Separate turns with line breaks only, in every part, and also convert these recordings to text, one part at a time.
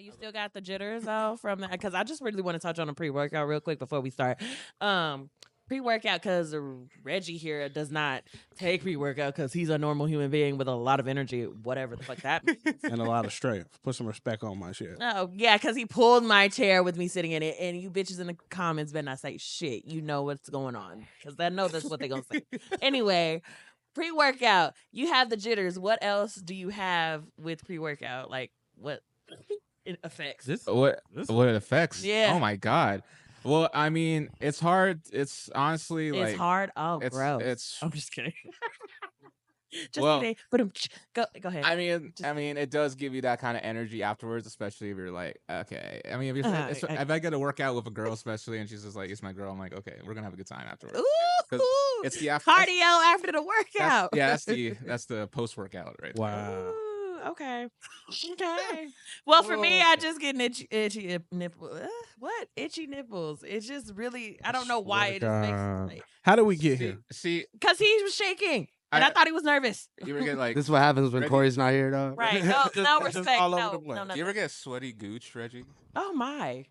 you still got the jitters though from that? Because I just really want to touch on the pre-workout real quick before we start. Pre-workout because Reggie here does not take pre-workout because he's a normal human being with a lot of energy, whatever the fuck that means.
And a lot of strength. Put some respect on my shit.
Oh, yeah, because he pulled my chair with me sitting in it, and you bitches in the comments better not say shit. You know what's going on because I know that's what they're going to say. Anyway, pre-workout, you have the jitters. What else do you have with pre-workout? Like, what it affects?
What it affects?
Yeah.
Oh, my God. Well, I mean, it's hard. It's honestly
It's
like
hard. Oh, gross.
It's.
I'm just kidding. Just
Well,
kidding. But go ahead.
I mean, it does give you that kind of energy afterwards, especially if you're like, okay. I mean, if I get to work out with a girl, especially, and she's just like, it's my girl. I'm like, okay, we're gonna have a good time afterwards.
Ooh,
it's the
cardio after the workout.
That's the post workout right there.
Wow.
Ooh, okay. Well, for me, I just get itchy nipples. What? Itchy nipples. It's just really, I don't know why it just makes like,
how did we get here?
See,
because he was shaking. And I thought he was nervous.
You ever get like
this is what happens when
Reggie?
Corey's not here, though.
Right. No respect.
all over
No,
the place.
no.
Do you ever get sweaty gooch, Reggie?
Oh my.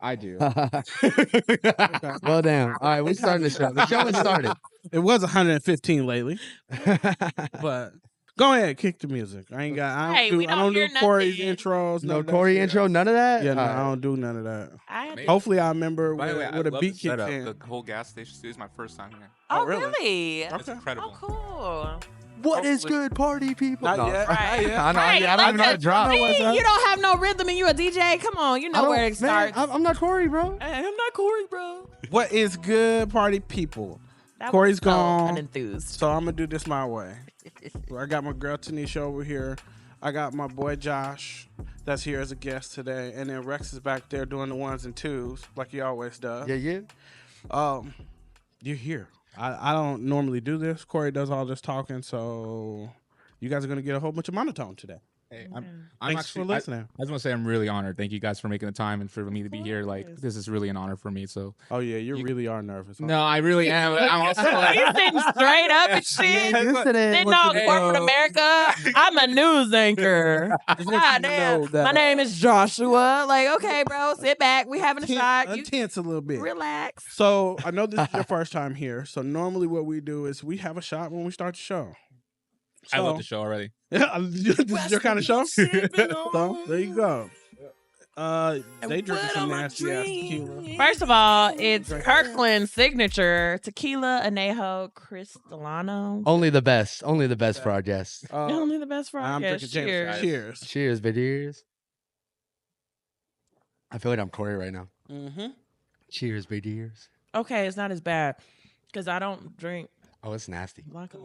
I do.
Well, damn. All right, we starting the show. The show has started.
It was 115 lately. But go ahead, kick the music. I don't do Corey's intros.
No Corey intro, none of that?
Yeah, no, I don't do none of that.
Maybe.
Hopefully I remember
By the way,
with
I
a
love
beat
the
kick
setup.
in.
The whole gas station is my first time here.
Oh,
really?
really?
It's incredible.
Oh, cool.
What is good party, people?
Not
No.
yet.
Right.
I don't even know how to drop.
You don't have no rhythm and you a DJ? Come on, you know where to start.
I'm not Corey, bro.
I'm not Corey, bro.
What is good, party people?
That
Corey's
was so
gone.
Unenthused.
So I'm going to do this my way. I got my girl Tinesha over here. I got my boy Josh that's here as a guest today. And then Rex is back there doing the ones and twos like he always does.
Yeah.
You're here. I don't normally do this. Corey does all this talking, so you guys are going to get a whole bunch of monotone today.
Hey,
Thanks for listening.
I just want to say I'm really honored. Thank you guys for making the time and for me to be here. Like, this is really an honor for me. So.
Oh yeah, you really are nervous.
No, I really am. I'm also
He's sitting straight up and shit. Sitting on corporate America. I'm a news anchor. God damn. My name is Joshua. Like, okay, bro, sit back. We having a shot. You
Tense a little bit.
relax.
So I know this is your first time here. So normally what we do is we have a shot when we start the show. So,
I love the show already.
this is your kind of show. So there you go. They drink some nasty ass tequila.
First of all, it's Kirkland's signature tequila anejo cristalano.
Only the best for our guests.
Only the best for our
I'm
guests.
drinking James.
Cheers.
Cheers, videos. I feel like I'm Corey right now.
Mm-hmm.
Cheers, videos.
Okay, it's not as bad because I don't drink
Oh, it's nasty.
vodka.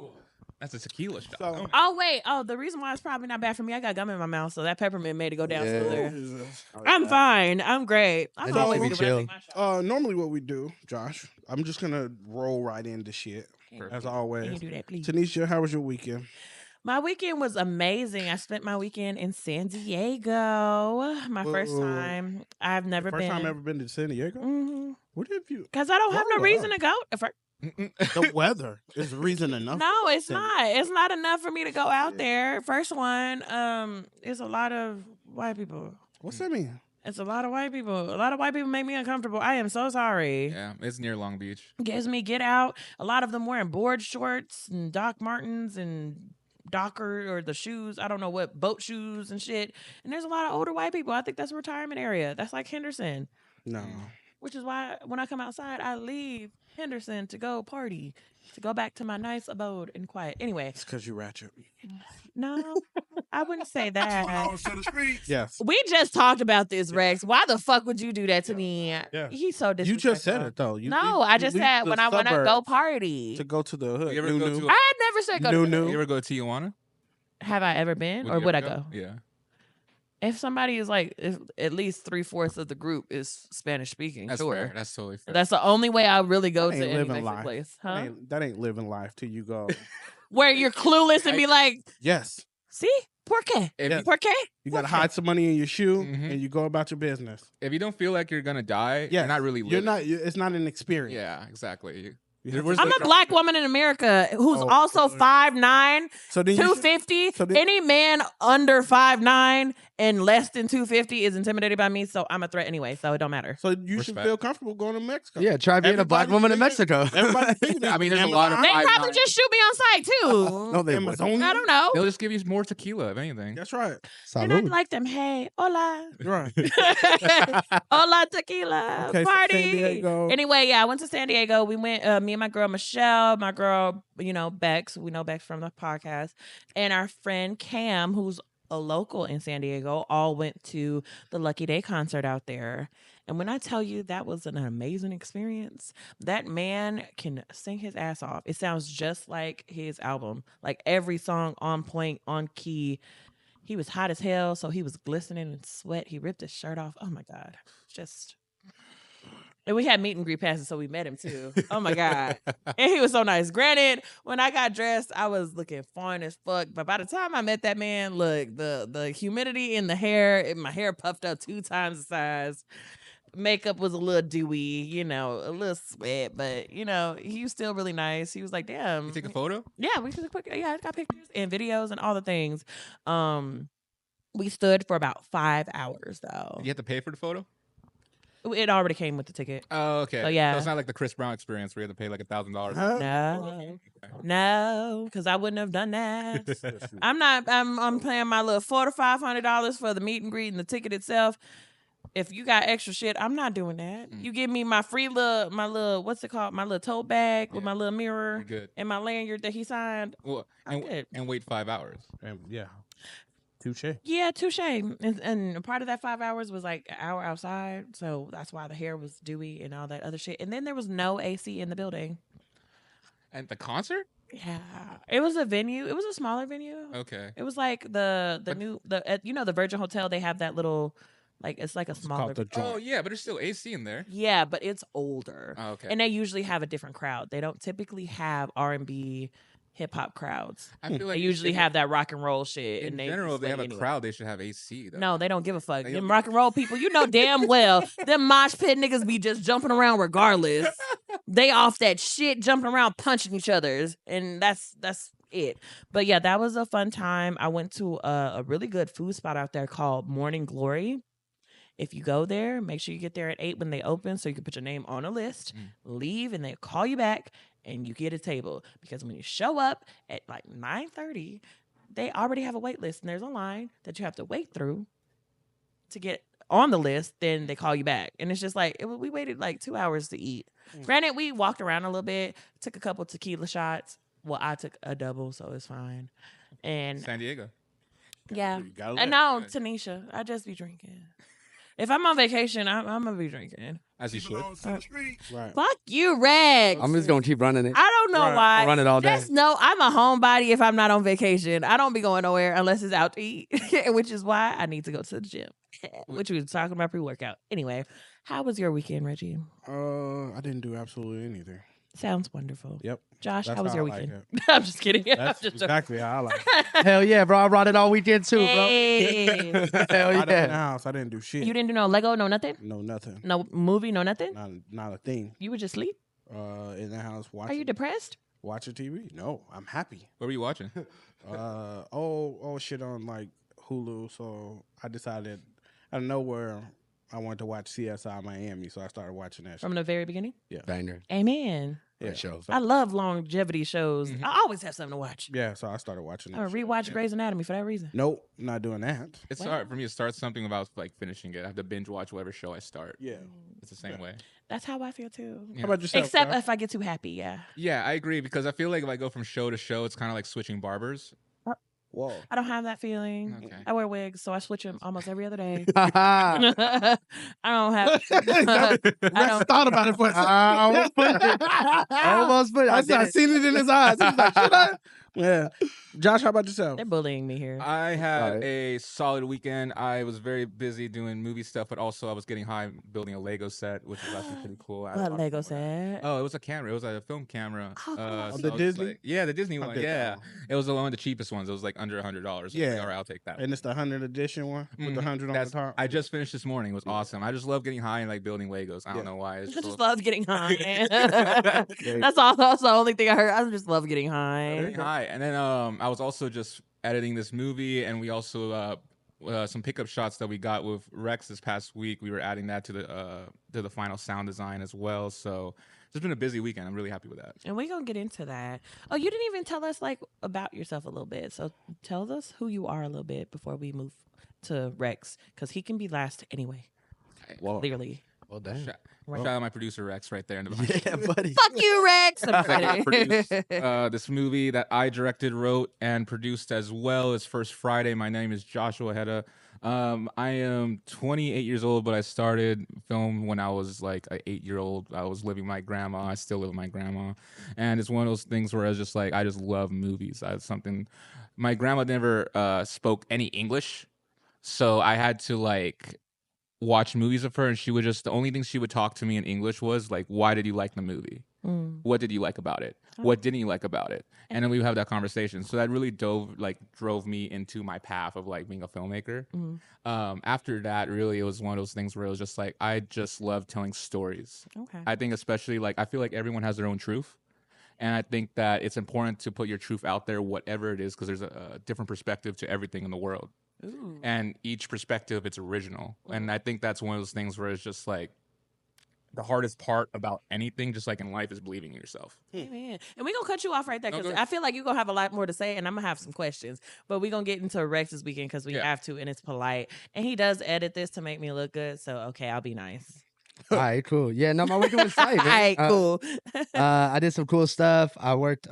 That's a tequila shot.
So-
Oh wait, the reason why it's probably not bad for me, I got gum in my mouth, so that peppermint made it go down smoother. I'm fine. I'm great. I'm
It
always
needs to
good
be
when I take my shot.
Normally what we do, Josh, I'm just gonna roll right into shit as always.
Can you do that, please?
Tanisha, how was your weekend?
My weekend was amazing. I spent my weekend in San Diego. My first time. I've never
First
been.
time ever been to San Diego?
Mm-hmm.
What have you?
Because I don't have no reason to go.
The weather is reason enough.
No, it's not. It's not enough for me to go out there. First one, it's a lot of white people.
What's that mean?
It's a lot of white people. A lot of white people make me uncomfortable. I am so sorry.
Yeah, it's near Long Beach.
Gives me get out. A lot of them wearing board shorts and Doc Martens and Docker or the shoes. I don't know what, boat shoes and shit. And there's a lot of older white people. I think that's a retirement area. That's like Henderson.
No.
Which is why when I come outside, I leave Henderson to go party, to go back to my nice abode and quiet. Anyway.
It's because you ratchet.
No, I wouldn't say that.
Yes.
We just talked about this, Rex. Why the fuck would you do that to me?
Yeah.
He's so disrespectful.
You just said it though.
I just said when I want to go party.
To go to the hood.
You ever go to
I had never said go to the hood.
You ever go to Tijuana?
Have I ever been? Or would I go?
Yeah.
If somebody is like, if at least 3/4 of the group is Spanish speaking,
That's
sure.
fair. That's totally fair.
That's the only way I really go
That
to
ain't
any
living
Mexican
life.
place. Huh?
That ain't living life till you go.
Where you're clueless and be like,
Yes.
see? ¿Por qué? ¿Por qué?
You got to hide some money in your shoe
Mhm.
and you go about your business.
If you don't feel like you're gonna die,
Yes.
you're not really living.
It's not an experience.
Yeah, exactly.
I'm a black woman in America who's also 5'9",
So then
250.
so then-
Any man under 5'9" and less than 250 is intimidated by me, so I'm a threat anyway, so it don't matter.
So you should feel comfortable going to Mexico.
Yeah, try being a black woman in Mexico.
Everybody thinking
I mean, there's a lot of
They
five
probably
nine.
just shoot me on site too.
No, they wouldn't.
Amazonia.
I don't know.
They'll just give you more tequila, if anything.
That's right.
And I'd
Salud.
like them. Hey, hola,
Right.
hola, tequila
Okay, so
party.
San Diego.
Anyway, yeah, I went to San Diego. We went. Me and my girl Michelle, my girl, Bex. We know Bex from the podcast, and our friend Cam, who's a local in San Diego, all went to the Lucky Day concert out there. And when I tell you that was an amazing experience, that man can sing his ass off. It sounds just like his album, like every song on point, on key. He was hot as hell, so he was glistening in sweat. He ripped his shirt off. Oh my God. And we had meet and greet passes, so we met him too. Oh my God. And he was so nice. Granted, when I got dressed, I was looking fine as fuck. But by the time I met that man, look, the humidity in the hair, my hair puffed up 2 times the size. Makeup was a little dewy, a little sweat, but he was still really nice. He was like, damn.
You take a photo?
Yeah, I got pictures and videos and all the things. We stood for about 5 hours though.
You have to pay for the photo?
It already came with the ticket.
Oh, okay.
So, yeah.
So it's not like the Chris Brown experience where you have to pay like $1,000.
Huh?
No, because I wouldn't have done that. I'm paying my little $400 to $500 for the meet and greet and the ticket itself. If you got extra shit, I'm not doing that. You give me my free my little what's it called? My little tote bag with my little mirror
You're good.
and my lanyard that he signed.
Well,
I'm good.
and wait 5 hours.
Yeah. Touche.
Yeah, touche. And part of that 5 hours was like an hour outside, so that's why the hair was dewy and all that other shit. And then there was no AC in the building.
And the concert?
Yeah, it was a venue. It was a smaller venue.
Okay.
It was like the the Virgin Hotel. They have that little. Like it's like a smaller.
Oh yeah, but there's still AC in there.
Yeah, but it's older.
Oh, okay.
And they usually have a different crowd. They don't typically have R&B, hip hop crowds.
I feel like
They usually have that rock and roll shit.
In
and
general, they have a
anyway.
crowd. They should have AC. Though.
No, they don't give a fuck.
They
Them
don't-
rock and roll people, damn well, them mosh pit niggas be just jumping around regardless. They off that shit, jumping around, punching each other, and that's it. But yeah, that was a fun time. I went to a really good food spot out there called Morning Glory. If you go there, make sure you get there at 8 when they open so you can put your name on a list, leave, and they call you back, and you get a table. Because when you show up at like 9:30, they already have a wait list, and there's a line that you have to wait through to get on the list. Then they call you back. And it's just like, we waited like 2 hours to eat. Granted, we walked around a little bit, took a couple tequila shots. Well, I took a double, so it's fine. And
San Diego.
yeah.
You gotta
And
let-
now, Tinesha, I just be drinking. If I'm on vacation, I'm gonna be drinking.
As you should.
Right.
Fuck you, Rex.
I'm just gonna keep running it.
I don't know
Right.
why.
I'll run it all day.
Just know I'm a homebody if I'm not on vacation. I don't be going nowhere unless it's out to eat, which is why I need to go to the gym, which we were talking about pre-workout. Anyway, how was your weekend, Reggie?
I didn't do absolutely anything.
Sounds wonderful.
Yep.
Josh,
That's
how was
how
your
I like
weekend? I'm just kidding. I'm
That's
just
exactly how I like it.
Hell yeah, bro. I brought it all weekend too, bro.
Hey.
Hell
Right up in the
yeah.
house, I didn't do shit.
You didn't do no Lego, no nothing?
No, nothing.
No movie, no nothing?
Not a thing.
You would just sleep?
In the house
Are you
watching
depressed?
TV. No, I'm happy.
What were you watching?
Shit on like Hulu. So I decided out of nowhere I wanted to watch CSI Miami, so I started watching that. Shit.
From the very beginning?
Banger.
Amen.
Yeah,
Great show.
so-
I love longevity shows. I always have something to watch.
yeah, so I started watching.
I'm
That
gonna rewatch Grey's Anatomy for that reason.
Nope, not doing that.
It's
Wow.
hard for me to start something without like finishing it. I have to binge watch whatever show I start.
Yeah.
It's the same way.
That's how I feel too.
Yeah.
How about yourself?
Except
Josh?
if I get too happy, yeah.
Yeah, I agree because I feel like if I go from show to show, it's kind of like switching barbers.
Whoa.
I don't have that feeling.
Okay.
I wear wigs, so I switch them almost every other day.
I
I don't have. I don't.
thought about it for a second.
almost put it. Almost put it.
I seen it in his eyes. He was like, should I? Yeah. Josh, how about yourself?
They're bullying me here.
I had
Alright.
a solid weekend. I was very busy doing movie stuff, but also I was getting high building a Lego set, which was actually pretty cool. I had a
What
lot of
Lego
fun with that.
set?
Oh, it was a camera. It was a film camera.
Oh,
so
the
I was just
Disney?
like- yeah, the Disney
I
one.
did that
Yeah,
one.
it was one of the cheapest ones. It was like under $100.
Yeah.
All right, I'll take that.
And it's the 100 edition one with the 100 on the top.
I just finished this morning. It was awesome. I just love getting high and like building Legos. I don't know why. It's
I
just
just
a little-
love getting high. That's all. That's the only thing I heard. I just love getting high.
Getting high. And then I was also just editing this movie, and we also some pickup shots that we got with Rex this past week. We were adding that to the final sound design as well. So it's been a busy weekend. I'm really happy with that.
And we're going to get into that. Oh, you didn't even tell us like about yourself a little bit. So tell us who you are a little bit before we move to Rex, because he can be last anyway.
Well,
Clearly.
Well, damn.
Shout out my producer Rex right there in the back.
Yeah, buddy.
Fuck you, Rex. I'm
Produced,
kidding.
this movie that I directed, wrote, and produced as well as First Friday. My name is Joshua Hedda. I am 28 years old, but I started film when I was like an 8-year-old. I was living with my grandma. I still live with my grandma. And it's one of those things where I was just like, I just love movies. My grandma never spoke any English. So I had to like watch movies of her, and the only thing she would talk to me in English was like, why did you like the movie? What did you like about it? What didn't you like about it? And then we would have that conversation. So that really drove me into my path of like being a filmmaker. After that, really, it was one of those things where it was just like, I just love telling stories.
Okay.
I think especially like, I feel like everyone has their own truth. And I think that it's important to put your truth out there, whatever it is, because there's a different perspective to everything in the world.
Ooh.
And each perspective, it's original. And I think that's one of those things where it's just like, the hardest part about anything, just like in life, is believing in yourself.
Amen. And we're going to cut you off right there,
No,
because
go ahead.
I feel like you're going to have a lot more to say, and I'm going to have some questions. But we're going to get into Rex this weekend because we have to, and it's polite. And he does edit this to make me look good, so okay, I'll be nice.
All right, cool. Yeah, no, my weekend was tight, man.
All right, cool.
I did some cool stuff. I worked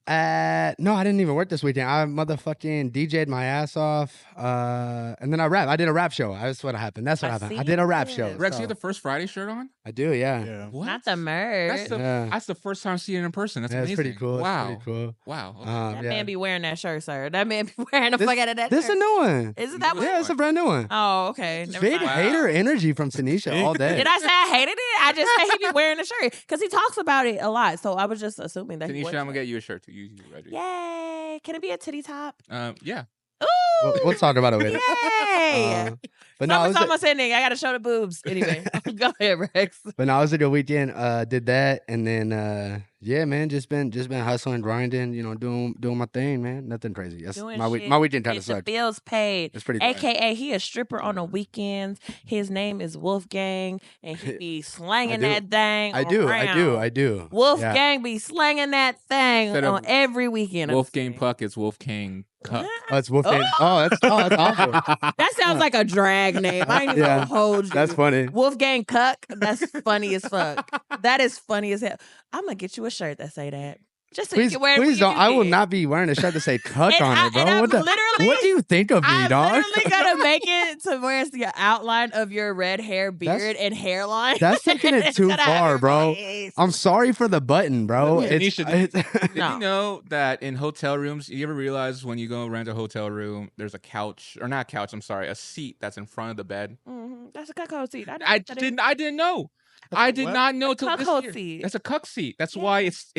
no, I didn't even work this weekend. I motherfucking DJ'd my ass off. And then I rap. I did a rap show. That's what happened. That's what happened. I did a rap show.
Rex,
so.
you have the First Friday shirt on?
I do, yeah.
Yeah.
What?
Not the merch.
That's the first time seeing it in person. That's amazing.
It's pretty cool.
Wow.
It's pretty cool.
Wow. Okay.
That man be wearing that shirt, sir. That man be wearing the fuck out of that
This
shirt.
is a new one.
Isn't that what?
Yeah, it's a brand new one.
Oh, okay. Never
Big
mind.
hater energy from Tinesha all day.
Did I say I hated it? I just said he be wearing the shirt because he talks about it a lot. So I was just assuming that he
Tanisha,
was.
I'm going to get you a shirt too. You Reggie.
Yay. Can it be a titty top?
Yeah.
Ooh.
We'll talk about it later.
Yay.
But no,
Summer's almost ending. I got to show the boobs. Anyway, go ahead, Rex.
But no, it was a good weekend. Did that, and then yeah, man, just been hustling, grinding, you know, doing my thing, man. Nothing crazy. That's
Doing
my
shit.
my weekend kind
Get
of
the
sucked.
bills paid.
It's pretty good.
AKA, he a stripper on the weekends. His name is Wolfgang, and he be slanging
do.
that thing.
I do.
Wolfgang
Yeah.
be slanging that thing
Instead of
on every weekend.
Wolfgang Puck, it's Wolfgang Cuck.
Oh, it's Wolfgang. Oh, that's awful.
That sounds like a drag name. I ain't even
Yeah.
gonna hold you.
That's funny.
Wolfgang Cuck. That's funny as fuck. That is funny as hell. I'm gonna get you a shirt that say that. Just so you
Please,
can wear it.
please
when
don't.
you
I will
get.
not be wearing a shirt to say "cuck"
And
on
I-
it, bro.
and I'm
What
literally-
do you think of me,
I'm
dog?
literally gonna make it to where it's the outline of your red hair, beard, and hairline.
That's taking it
It's
too
gonna have
far,
your
bro.
face.
I'm sorry for the button, bro.
Tanisha, did
No.
you know that in hotel rooms, you ever realize when you go rent a hotel room, there's a couch, or not couch, I'm sorry, a seat that's in front of the bed?
Mhm. That's a cuckold seat.
I didn't know. I did
What?
not know till this
cuckold
year.
seat.
That's a cuck seat. That's why it's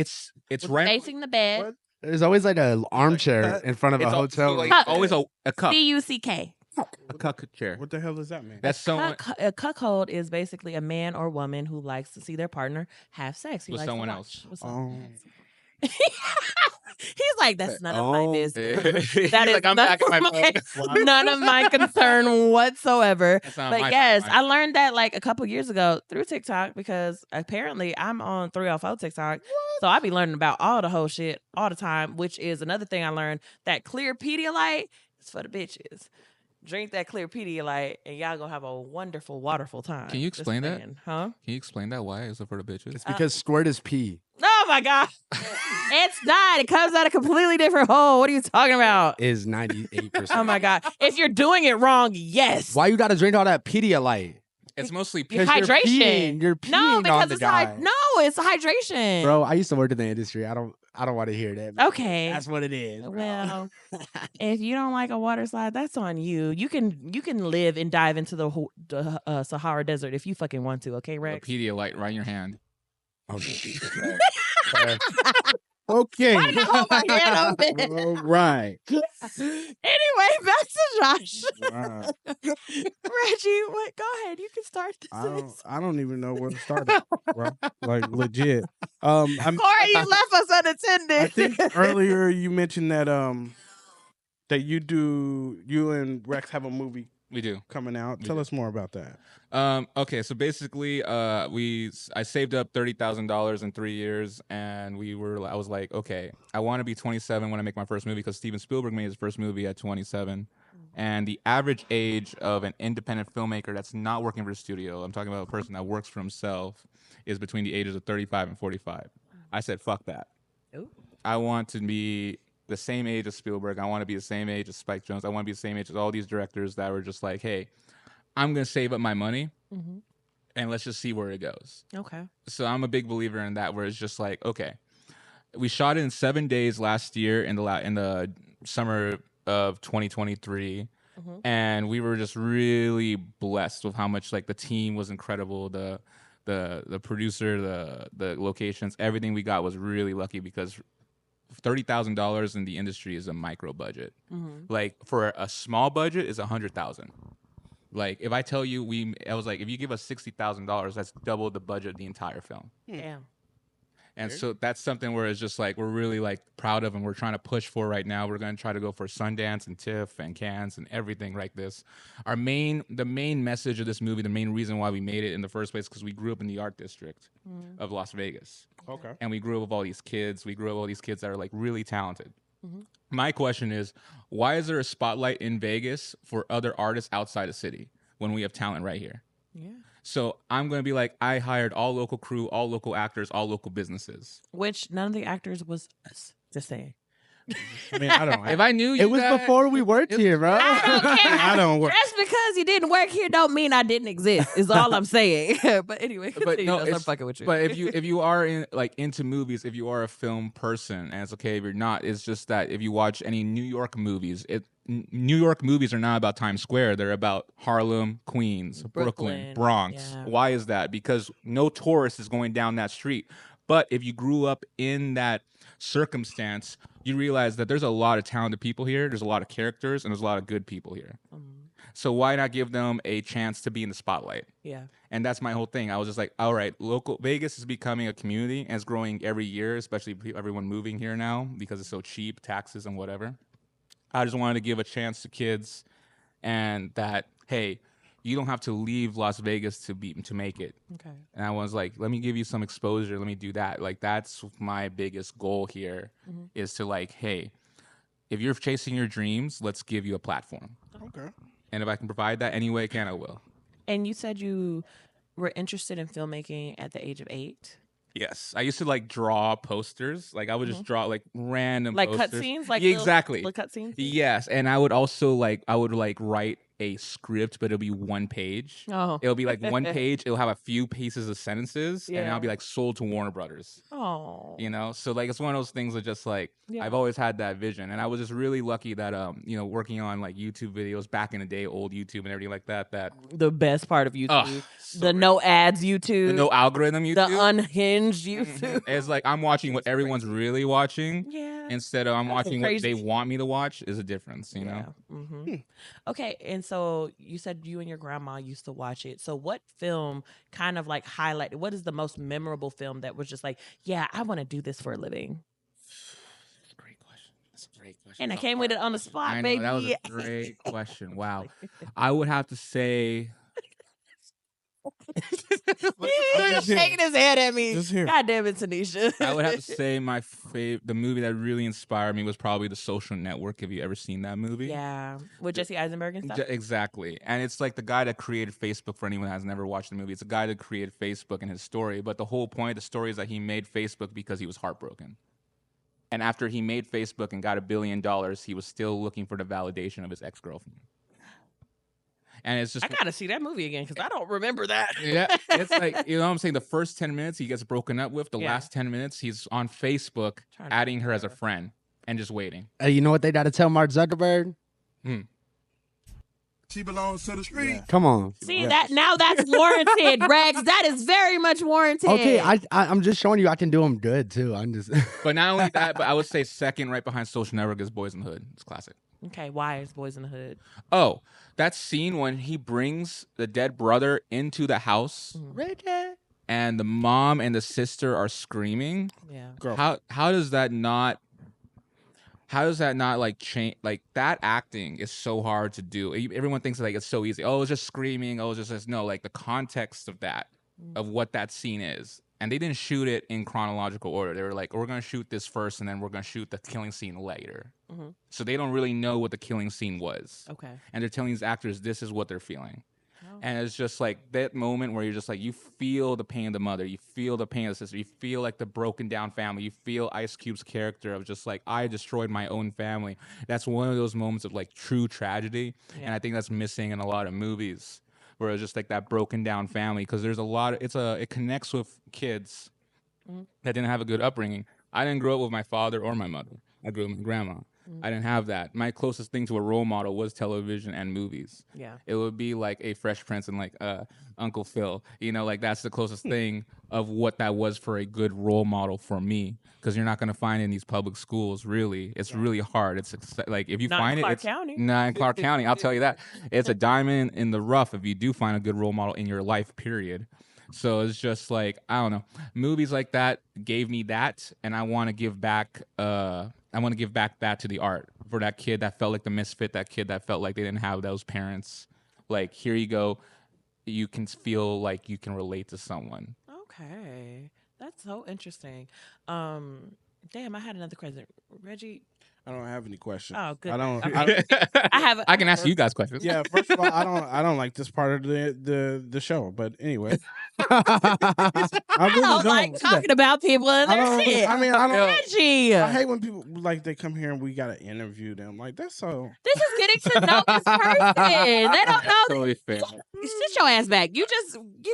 rent.
Facing the bed.
What?
There's always like an armchair in front of a
It's
hotel.
like,
Cuck.
always a cuck.
CUCK.
A cuck chair.
What the hell does that mean?
That's someone
A cuckold is basically a man or woman who likes to see their partner have sex. He
With
likes to
someone
watch
else.
with someone
Oh.
else. He's like, that's none of my business. That is
like, I'm
none,
back at my phone.
none of my concern whatsoever.
That's not
But
my
yes,
fault.
I learned that like a couple years ago through TikTok because apparently I'm on 304 TikTok. So I be learning about all the whole shit all the time, which is another thing I learned. That clear Pedialyte is for the bitches. Drink that clear Pedialyte and y'all gonna have a wonderful, waterful time.
Can you
Just
explain that?
saying. Huh?
Can you explain that? Why is it for the bitches?
It's because squirt is pee.
Oh my God. It's not. It comes out a completely different hole. What are you talking about?
Is 98%.
Oh my God. If you're doing it wrong, yes.
Why you got to drink all that Pedialyte?
It's mostly
Your
Because
hydration.
You're peeing
No,
on
because
the
it's
guy.
no, it's hydration.
Bro, I used to work in the industry. I don't want to hear that.
Okay.
That's what it is. Bro.
Well, if you don't like a water slide, that's on you. You can live and dive into the Sahara Desert if you fucking want to. Okay,
a
Rex.
Pedialyte right in your hand.
Okay.
Why did I hold my hand open?
All right.
Anyway, back to Josh.
Wow.
Reggie, go ahead. You can start this.
I don't even know where to start at, bro. Like legit. I'm
Corey, you left us unattended.
I think earlier you mentioned that that you and Rex have a movie
We do.
coming out. Tell us more about that.
Okay, so basically, I saved up $30,000 in 3 years, and I was like, okay, I want to be 27 when I make my first movie because Steven Spielberg made his first movie at 27, and the average age of an independent filmmaker that's not working for a studio, I'm talking about a person that works for himself, is between the ages of 35 and 45. I said, fuck that.
Ooh.
I want to be the same age as Spielberg. I want to be the same age as Spike Jonze. I want to be the same age as all these directors that were just like, hey, I'm going to save up my money and let's just see where it goes.
Okay.
So I'm a big believer in that, where it's just like, okay, we shot it in 7 days last year in the summer of 2023. And we were just really blessed with how much like the team was incredible. The producer, the locations, everything we got was really lucky because $30,000 in the industry is a micro budget. Like for a small budget is $100,000. Like if I tell you I was like, if you give us $60,000, that's double the budget of the entire film.
Damn.
And so that's something where it's just like we're really like proud of and we're trying to push for right now. We're going to try to go for Sundance and TIFF and Cannes and everything like this. The main message of this movie, the main reason why we made it in the first place, because we grew up in the art district of Las Vegas.
Okay.
And we grew up with all these kids. We grew up with all these kids that are like really talented. My question is, why is there a spotlight in Vegas for other artists outside the city when we have talent right here?
Yeah.
So I'm going to be like, I hired all local crew, all local actors, all local businesses.
Which none of the actors was us. Just saying.
I mean, I don't.
If I knew you
It was
guys-
before we worked here, bro.
I don't care.
I don't work.
Just because you didn't work here don't mean I didn't exist. Is all I'm saying. But anyway, continue.
no,
I'm
it's-
fucking with you.
But if you are into movies, if you are a film person, and it's okay if you're not, it's just that if you watch any New York movies, New York movies are not about Times Square. They're about Harlem, Queens, Brooklyn, Bronx.
Yeah.
Why is that? Because no tourist is going down that street. But if you grew up in that circumstance, you realize that there's a lot of talented people here. There's a lot of characters, and there's a lot of good people here. So why not give them a chance to be in the spotlight?
Yeah.
And that's my whole thing. I was just like, all right, local Vegas is becoming a community and it's growing every year, especially everyone moving here now because it's so cheap, taxes and whatever. I just wanted to give a chance to kids and that, hey, you don't have to leave Las Vegas to make it.
Okay.
And I was like, let me give you some exposure. Let me do that. Like, that's my biggest goal here is to like, hey, if you're chasing your dreams, let's give you a platform.
Okay.
And if I can provide that any way I can, I will.
And you said you were interested in filmmaking at the age of 8.
Yes, I used to like draw posters. Like I would just draw like random
Like
posters.
cutscenes? Like
Yeah, exactly.
Little cutscenes?
Yes, and I would also write a script, but it'll be one page.
Oh.
It'll be like one page. It'll have a few pieces of sentences, and
Yeah.
I'll be like sold to Warner Brothers.
Oh.
You know, so like it's one of those things that just like
Yeah.
I've always had that vision, and I was just really lucky that working on like YouTube videos back in the day, old YouTube and everything like that.
The best part of YouTube.
So
the no ads YouTube.
the no algorithm YouTube.
The unhinged YouTube.
It's like I'm watching what everyone's really watching.
Yeah.
Instead of I'm
That's
watching what
crazy.
they want me to watch is a difference, you know?
Okay, and so you said you and your grandma used to watch it. So what film kind of like highlighted, what is the most memorable film that was just like, yeah, I want to do this for a living?
Great question. That's a great question.
And I came with it on the spot,
I know,
baby.
that was a great question. Wow. I would have to say
He's shaking his head at me.
Just here.
God damn it, Tinesha.
I would have to say the movie that really inspired me was probably The Social Network. Have you ever seen that movie?
Yeah, with Jesse Eisenberg and stuff.
Exactly. And it's like the guy that created Facebook, for anyone that has never watched the movie. It's a guy that created Facebook and his story. But the whole point of the story is that he made Facebook because he was heartbroken. And after he made Facebook and got $1 billion, he was still looking for the validation of his ex-girlfriend. And it's just
I gotta see that movie again because I don't remember that.
yeah, it's like, you know what I'm saying? The first 10 minutes he gets broken up with. The
Yeah.
last 10 minutes he's on Facebook
Trying to
adding her as a
remember.
friend and just waiting.
Hey, you know what they got to tell Mark Zuckerberg?
She belongs to the street.
Come on.
See that now? That's warranted, Rex. That is very much warranted.
Okay, I'm just showing you I can do them good too. I'm just
But not only that, but I would say second right behind Social Network is Boys in the Hood. It's classic.
Okay, why is Boys in the Hood?
Oh, that scene when he brings the dead brother into the house
Reggie.
and the mom and the sister are screaming.
Yeah.
Girl.
How does that not how does that not like change? Like that acting is so hard to do. Everyone thinks like it's so easy. Oh, it's just screaming. Oh, it's just this. No, like the context of that, of what that scene is. And they didn't shoot it in chronological order. They were like, we're going to shoot this first, and then we're going to shoot the killing scene later.
Mm-hmm.
So they don't really know what the killing scene was.
Okay.
And they're telling these actors, this is what they're feeling.
Oh.
And it's just like that moment where you're just like, you feel the pain of the mother. You feel the pain of the sister. You feel like the broken down family. You feel Ice Cube's character of just like, I destroyed my own family. That's one of those moments of like true tragedy.
Yeah.
And I think that's missing in a lot of movies where it's just like that broken down family. Because there's a lot of, it connects with kids that didn't have a good upbringing. I didn't grow up with my father or my mother. I grew up with my grandma. I didn't have that. My closest thing to a role model was television and movies.
Yeah.
It would be like a Fresh Prince and like Uncle Phil. You know, like that's the closest thing of what that was for a good role model for me. Because you're not going to find it in these public schools, really. It's really hard. It's like if you
Not
find
in
it,
Clark
it's
County.
not in Clark County. I'll tell you that. It's a diamond in the rough if you do find a good role model in your life, period. So it's just like, I don't know. Movies like that gave me that, and I want to give back that to the art for that kid that felt like the misfit, that kid that felt like they didn't have those parents. Like, here you go. You can feel like you can relate to someone.
Okay. That's so interesting. Damn, I had another question. Reggie.
I don't have any questions.
Oh, good.
I don't.
Okay.
I can ask you guys questions.
Yeah, first of all, I don't like this part of the show. But anyway,
I don't like talking about people and their shit.
I mean, I don't.
Reggie.
I hate when people like they come here and we gotta interview them. Like that's so.
This is getting to know this person. They don't know.
Totally fair.
Sit your ass back. You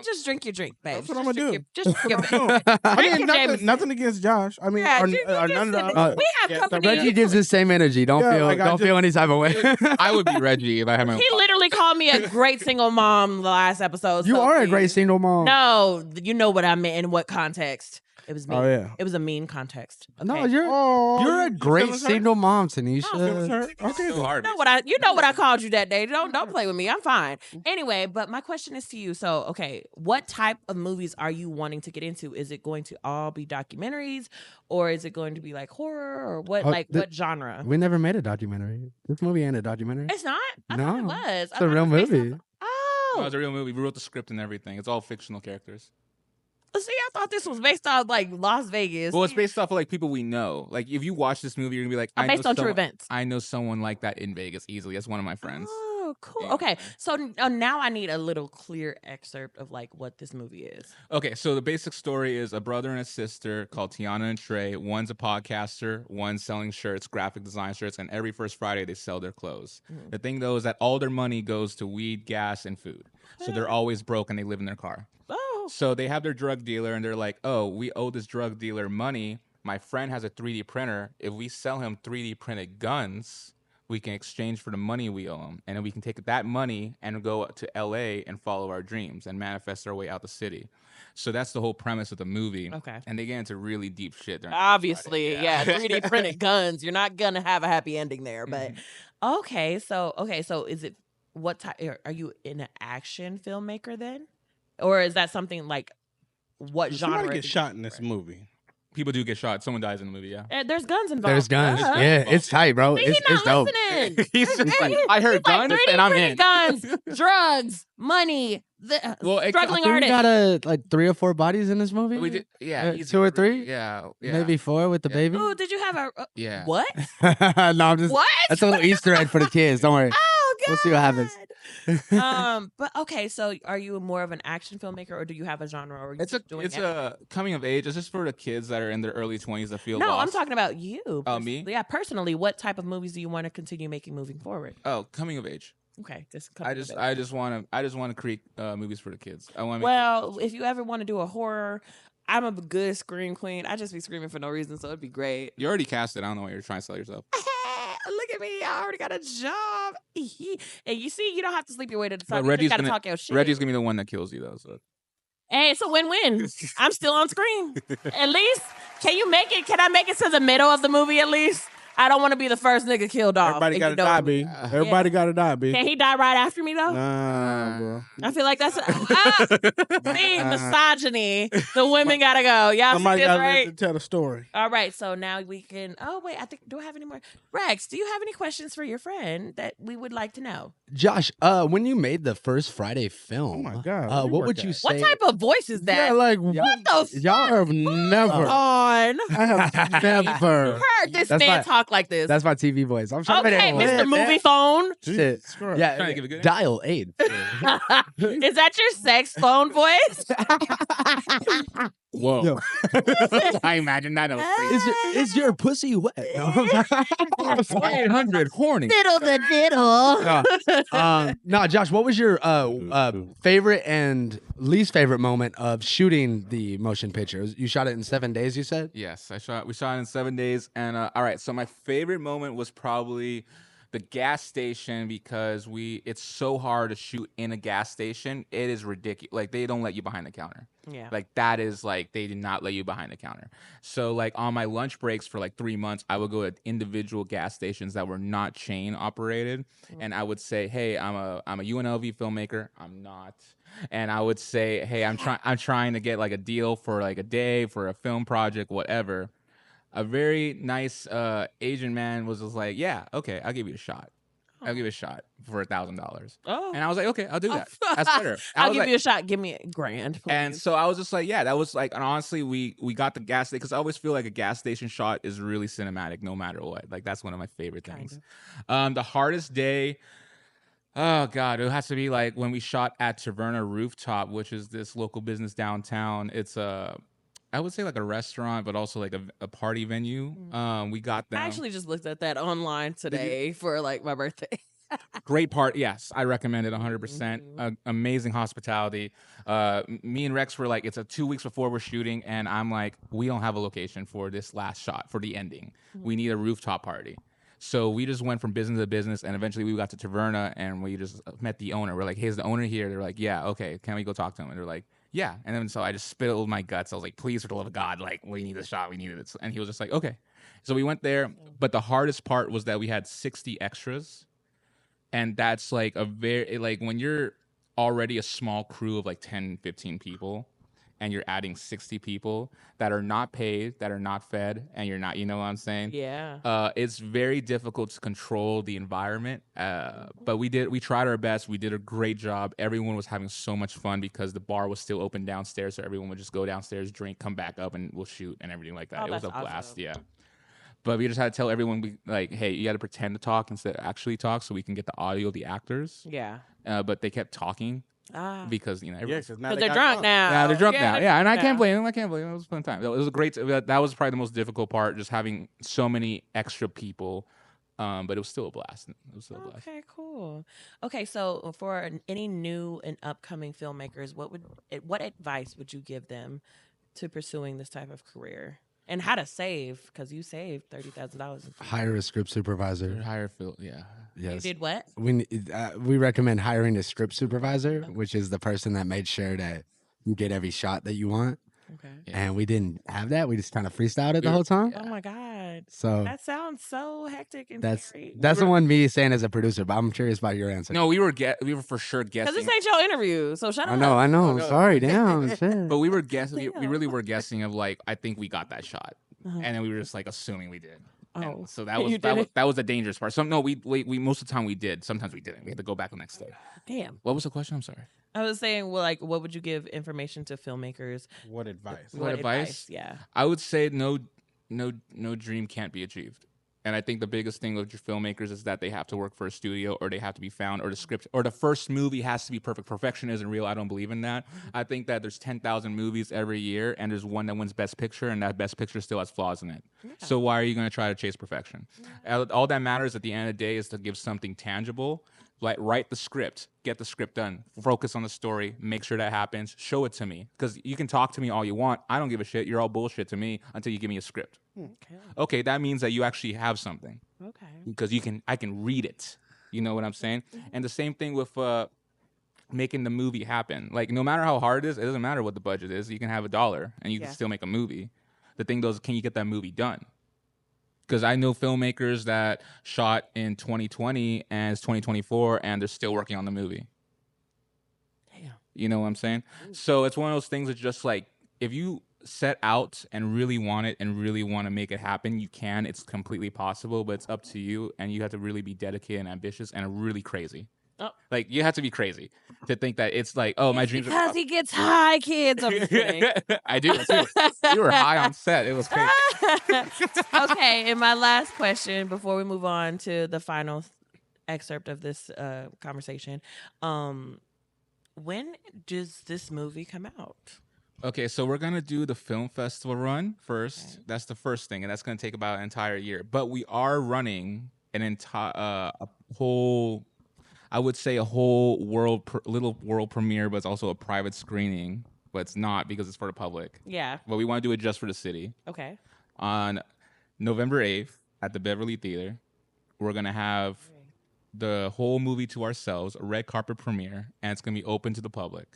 just drink your drink, babe.
That's what I'm gonna do.
Just drink your
I
Drink
mean,
your Jameson.
nothing against Josh. I mean,
Yeah,
or
you
none
just-
of
we have company.
Reggie gives the same energy. Don't
Yeah,
feel
like, I
don't
just-
feel any type of way.
I would be Reggie if I had my own.
He literally called me a great single mom the last episode.
You
so
are a
please.
great single mom.
No, you know what I meant in what context. It was mean.
Oh yeah.
It was a mean context.
No,
Okay.
you're
Oh,
a great
feeling hurt?
single mom,
Feeling
Tinesha.
hurt? Okay.
So hard.
You know what I called you that day. Don't play with me. I'm fine. Anyway, but my question is to you. So, okay, what type of movies are you wanting to get into? Is it going to all be documentaries, or is it going to be like horror, or what?
Oh,
What genre?
We never made a documentary. This movie ain't a documentary.
It's not. I thought it
No,
was.
It's a real movie.
Oh,
No, it's a real movie. We wrote the script and everything. It's all fictional characters.
see, I thought this was based on like Las Vegas.
Well, it's based off of like people we know. Like if you watch this movie, you're gonna be like,
Based on true events.
I know someone like that in Vegas easily. That's one of my friends.
Oh, cool.
Yeah.
Okay, so now I need a little clear excerpt of like what this movie is.
Okay, so the basic story is a brother and a sister called Tiana and Trey. One's a podcaster, one's selling shirts, graphic design shirts, and every first Friday they sell their clothes.
Mm.
The thing though is that all their money goes to weed, gas, and food. So they're always broke and they live in their car.
Oh,
So they have their drug dealer and they're like, oh, we owe this drug dealer money. My friend has a 3D printer. If we sell him 3D printed guns, we can exchange for the money we owe him. And then we can take that money and go to LA and follow our dreams and manifest our way out the city. So that's the whole premise of the movie.
Okay.
And they get into really deep shit. during
obviously,
Friday.
yeah. 3D printed guns. You're not gonna have a happy ending there, but
Mm-hmm.
okay. So is it what type? Are you an action filmmaker then, or is that something like what genre?
Somebody
is
get
it?
shot in this movie.
People do get shot. Someone dies in the movie, yeah.
There's guns involved.
There's guns.
Duh.
Yeah, it's tight, bro.
See,
It's
he's not
dope.
listening.
He's just like, I heard
He's like,
guns
3D
and I'm
printed
in.
Guns, drugs, money.
Well,
Struggling
We
artists.
got like 3 or 4 bodies in this movie.
We did, yeah.
2 or 3.
Yeah.
Maybe 4 with the
Yeah.
baby.
Ooh, did you have a
Yeah.
what?
No, I'm just.
What?
That's a little Easter egg for the kids. Don't worry.
Oh God.
We'll see what happens.
But okay, so are you more of an action filmmaker, or do you have a genre? Or are you
It's a coming of age. It's just for the kids that are in their early 20s that feel
No,
lost.
I'm talking about you.
Oh, me?
Yeah, personally, what type of movies do you want to continue making moving forward?
Oh, coming of age.
Okay, just
I just want to create movies for the kids. I want to.
Well, if you ever want to do a horror, I'm a good scream queen. I just be screaming for no reason, so it'd be great.
You already cast it. I don't know why you're trying to sell yourself.
Look at me, I already got a job. And you see, you don't have to sleep your way to the top.
But
You
Reggie's
just gotta
gonna-
talk your shit.
Reggie's gonna be the one that kills you though. So
Hey, it's a win-win. I'm still on screen. At least, can I make it to the middle of the movie at least? I don't want to be the first nigga killed off.
Everybody
if
got
you
to
know
die,
what I
B.
mean.
Everybody got to die, B.
Can he die right after me though?
Nah, bro.
I feel like that's see, misogyny. The women gotta go. Y'all see
Somebody
this,
got to
right?
tell the story.
All right, so now we can. Oh wait, I think. Do I have any more? Rex, do you have any questions for your friend that we would like to know?
Josh, when you made the first Friday film,
Oh my God, where you
what
work
would you
at?
say?
What type of voice is that?
Yeah, like
what the
y'all
fuck?
have never.
On.
I have never.
Heard this
That's
man
my-
talk like this.
That's my TV voice. I'm trying
Okay,
to make it
Mr. Movie Phone.
Shit.
Jesus Christ.
Yeah,
Trying to give it good.
dial 8.
Is that your sex phone voice?
Whoa.
Yo.
I imagine that.
Is your pussy wet? No.
800 horny.
Diddle the diddle.
No, Josh, what was your favorite and least favorite moment of shooting the motion picture? You shot it in 7 days, you said?
Yes, we shot it in 7 days, and all right. So my favorite moment was probably the gas station because it's so hard to shoot in a gas station. It is ridiculous. Like they don't let you behind the counter.
Yeah.
Like that is like they did not let you behind the counter. So like on my lunch breaks for like 3 months, I would go to individual gas stations that were not chain operated, and I would say, "Hey, I'm a UNLV filmmaker. I'm not." And I would say, "Hey, I'm trying to get like a deal for like a day for a film project, whatever." A very nice Asian man was just like, "Yeah, okay, I'll give you a shot. I'll give you a shot for $1,000."
Oh.
And I was like, "Okay, I'll do that. That's better."
I'll give you a shot. Give me $1,000, please.
And so I was just like, yeah, that was like, and honestly, we got the gas station because I always feel like a gas station shot is really cinematic no matter what. Like that's one of my favorite things. The hardest day, oh God, it has to be like when we shot at Taverna Rooftop, which is this local business downtown. It's I would say like a restaurant, but also like a party venue. We got them.
I actually just looked at that online today for like my birthday.
Great part. Yes, I recommend it 100%. Amazing hospitality. Me and Rex were like, it's 2 weeks before we're shooting, and I'm like, we don't have a location for this last shot for the ending. We need a rooftop party. So we just went from business to business, and eventually we got to Taverna, and we just met the owner. We're like, hey, is the owner here? They're like, yeah, okay, can we go talk to him? And they're like, yeah. And then so I just spilled my guts. I was like, please, for the love of God, like, we need a shot. We need it. And he was just like, okay. So we went there, but the hardest part was that we had 60 extras. And that's like like when you're already a small crew of like 10, 15 people and you're adding 60 people that are not paid, that are not fed, and you're not, you know what I'm saying?
Yeah.
It's very difficult to control the environment. But we tried our best. We did a great job. Everyone was having so much fun because the bar was still open downstairs. So everyone would just go downstairs, drink, come back up, and we'll shoot and everything like that.
Oh,
It was a
that's
blast.
awesome.
Yeah. But we just had to tell everyone, like, hey, you got to pretend to talk instead of actually talk so we can get the audio of the actors.
Yeah.
But they kept talking because, you know,
Yeah, because now
Because
they
they're
got
drunk now.
yeah, they're drunk now.
they're
Yeah, and I
drunk
can't
now.
blame them. I can't blame them. It was a fun time. It was a great. That was probably the most difficult part, just having so many extra people. But it was still a blast. It was still a blast.
Okay, cool. Okay, so for any new and upcoming filmmakers, what advice would you give them to pursuing this type of career? And how to save, because you saved $30,000.
Hire a script supervisor.
Higher Phil, yeah.
You
Yes.
did what?
We recommend hiring a script supervisor, which is the person that made sure that you get every shot that you want.
Okay.
Yeah.
And we didn't have that. We just kind of freestyled it the whole time.
Oh my God.
So
That sounds so hectic and
that's
scary.
the one me saying as a producer, but I'm curious about your answer.
No, we were for sure
Because
guessing.
this ain't your interview, so shut
I
up.
know.
no.
Sorry, damn. Shit.
But we were guessing. We
Damn.
really were guessing of like, I think we got that shot,
Uh-huh.
and then we were just like assuming we did. And
Oh,
so that was
you did it?
that was the dangerous part. So no, we most of the time we did. Sometimes we didn't. We had to go back the next day.
Damn.
What was the question? I'm sorry.
I was saying, well, like, what would you give information to filmmakers?
What advice?
What advice?
Yeah.
I would say no dream can't be achieved. And I think the biggest thing with your filmmakers is that they have to work for a studio, or they have to be found, or the script, or the first movie has to be perfect. Perfection isn't real. I don't believe in that. I think that there's 10,000 movies every year, and there's one that wins Best Picture, and that Best Picture still has flaws in it. So why are you going to try to chase perfection? All that matters at the end of the day is to give something tangible. Like, write the script, get the script done, focus on the story, make sure that happens, show it to me. Because you can talk to me all you want. I don't give a shit. You're all bullshit to me until you give me a script.
Okay.
Okay, that means that you actually have something.
Okay.
Because I can read it. You know what I'm saying? And the same thing with making the movie happen. Like, no matter how hard it is, it doesn't matter what the budget is. You can have $1 and you can
Yeah.
still make a movie. The thing though is, can you get that movie done? Because I know filmmakers that shot in 2020 and it's 2024 and they're still working on the movie.
Damn.
You know what I'm saying? So it's one of those things that's just like, if you set out and really want it and really want to make it happen, you can. It's completely possible, but it's up to you. And you have to really be dedicated and ambitious and really crazy.
Oh.
Like, you have to be crazy to think that it's like, oh, my dreams are
because he gets high, kids. I'm just kidding.
I do too. You were high on set. It was crazy.
Okay, and my last question before we move on to the final excerpt of this conversation. When does this movie come out?
Okay, so we're gonna do the film festival run first.
Okay.
That's the first thing, and that's gonna take about an entire year. But we are running an entire a whole, I would say a whole little world premiere, but it's also a private screening. But it's not because it's for the public.
Yeah.
But we want to do it just for the city.
Okay.
On November 8th at the Beverly Theater, we're gonna have the whole movie to ourselves, a red carpet premiere, and it's gonna be open to the public.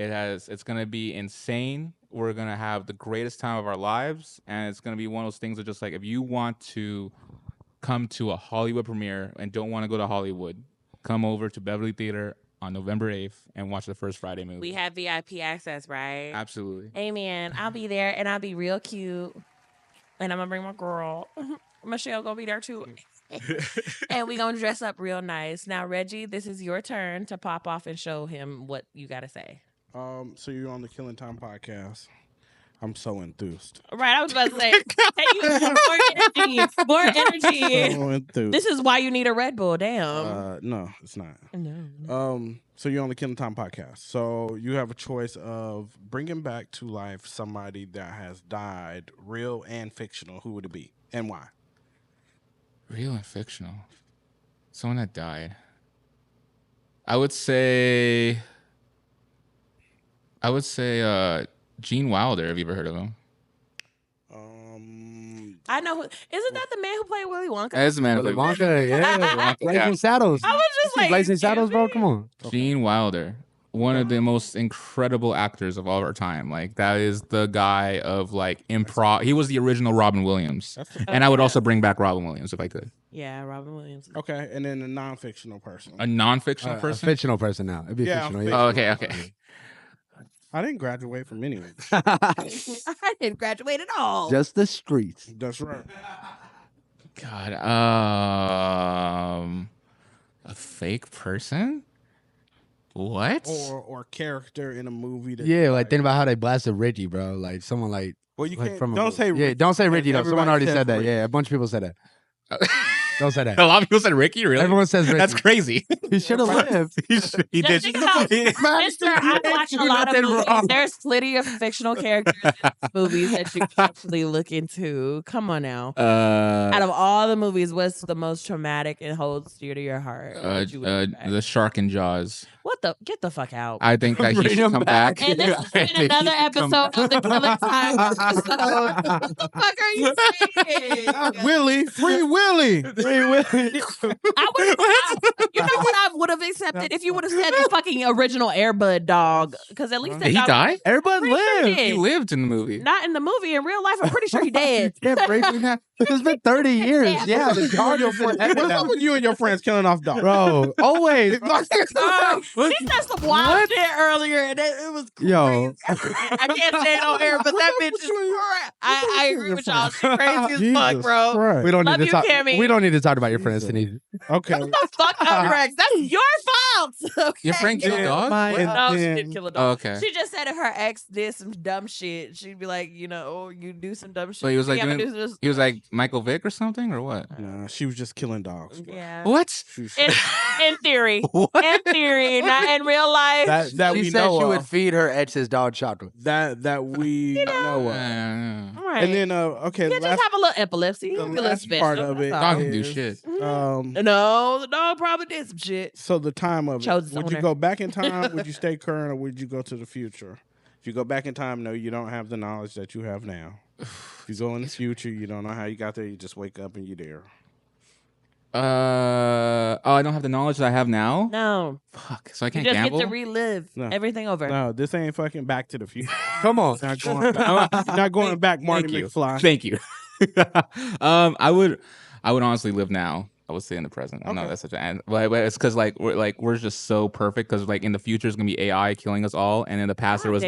It's gonna be insane. We're gonna have the greatest time of our lives, and it's gonna be one of those things that just like, if you want to come to a Hollywood premiere and don't want to go to Hollywood, come over to Beverly Theater on November 8th and watch the first Friday movie.
We have VIP access, right?
Absolutely.
Amen. I'll be there, and I'll be real cute, and I'm gonna bring my girl. Michelle gonna be there too. And we gonna dress up real nice. Now, Reggie, this is your turn to pop off and show him what you gotta say.
So you're on the Killing Tyme Podcast. I'm so enthused.
Right, I was about to say, hey, you more energy.
So enthused.
This is why you need a Red Bull. Damn.
No, it's not.
No.
So you're on the Killing Tyme Podcast. So you have a choice of bringing back to life somebody that has died, real and fictional. Who would it be, and why?
Real and fictional. Someone that died. I would say Gene Wilder. Have you ever heard of him?
I know. Isn't that the man who played Willy Wonka?
That's the man who
Willy
played
Wonka, yeah. Blazing Saddles.
I was just like,
Blazing Saddles, bro. Come on.
Gene Wilder, one of the most incredible actors of all our time. Like, that is the guy of like improv. He was the original Robin Williams, and I would also bring back Robin Williams if I could.
Yeah, Robin Williams.
Okay, and then a non-fictional person.
A non-fictional
A
person.
fictional person now. It'd be fictional. Yeah.
Oh, okay.
I didn't graduate from anyone.
I didn't graduate at all.
Just the streets.
That's right.
God, a fake person? What?
Or character in a movie that.
Yeah, like think about how they blasted Reggie, bro. Like someone like.
Well, you
like
can't.
from a
Don't
movie.
say.
Yeah, don't say Reggie though. Someone
Everybody
already
says
said that.
Reggie.
Yeah, a bunch of people said that. Don't say that.
A lot of people said Ricky. Really?
Everyone says Reggie.
That's crazy.
He should have lived.
He
Just think about, Mister, I watch a lot of movies. There's plenty of fictional characters in movies that you can actually look into. Come on now. Out of all the movies, what's the most traumatic and holds dear to your heart? What you would bring back?
The shark in Jaws.
What the? Get the fuck out.
I think that he
Bring
should
him
come
back.
back.
And this has been another episode of the Killing Tyme episode. What the fuck are you saying?
Willie, free Willie.
Free Willy.
You know what I would have accepted if you would have said the fucking original Airbud dog, because at least
Did he die?
Everybody lived.
He lived in the movie.
Not in the movie. In real life, I'm pretty sure he dead.
Can't break me now. It's been 30 years. Yeah, the dog is
What's up with you and your friends killing off dogs?
bro. Always.
He said some wild shit earlier, and it was crazy.
Yo.
I can't say it on air, but that bitch is crazy. I agree with y'all. She's crazy as fuck, bro.
Right.
We don't
Love
need to
you,
talk.
Cammy.
We don't need to talk about your friends, Tinesha.
Okay.
Shut the fuck up, Rex. That's your fault. Okay?
Your friend killed a dog?
No, she
And
didn't kill a
Oh,
dog.
okay.
She just said if her ex did some dumb shit, she'd be like, you know, you do some dumb shit.
So he was like
Yeah,
doing-
but this-
He was like Michael Vick or something, or what?
Nah, she was just killing dogs.
yeah.
What?
She was-
In theory. In theory, not in real life.
that
She
we
said
know
she would
of.
feed her ex's dog chocolate.
That we know of.
Right.
And then okay,
you just
last,
have a little epilepsy.
the
You feel a little
last
special.
part of it.
That's all.
Dog can do
is,
shit.
No, the dog probably did some shit.
So the time of
Chose
it.
his
Would you
owner.
go back in time? Would you stay current, or would you go to the future? If you go back in time, no, you don't have the knowledge that you have now. If you go in the future, you don't know how you got there. You just wake up and you're there.
I don't have the knowledge that I have now.
No.
Fuck. So I
You
can't
just
gamble.
get to relive
No.
everything over.
No, this ain't fucking Back to the Future.
Come on.
Not going back, Marty
Thank you.
McFly.
Thank you. I would honestly live now. I would say in the present. I know that's such an, but it's because we're just so perfect. Because like in the future is gonna be AI killing us all, and in the past there was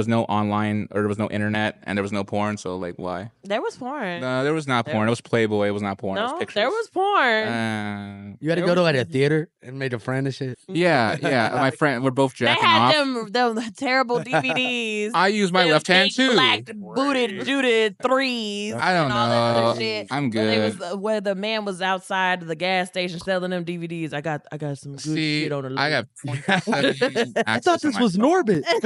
no online, or there was no internet, and there was no porn. So like, why?
There was porn.
No, there was not porn. It was Playboy. It was not porn. It was
No,
pictures.
there was porn.
You had to go to like a theater and made a friend and shit.
Yeah. My friend, we're both
They
jacking
had
off.
them terrible DVDs.
I use my
Them
left hand
big
too.
Black booted Judith threes.
I don't
and all that
know.
other shit.
I'm
Where they
good.
was, where the man was outside the gas station selling them DVDs. I got some good shit on the list.
I got 27
I thought this was Norbit.
It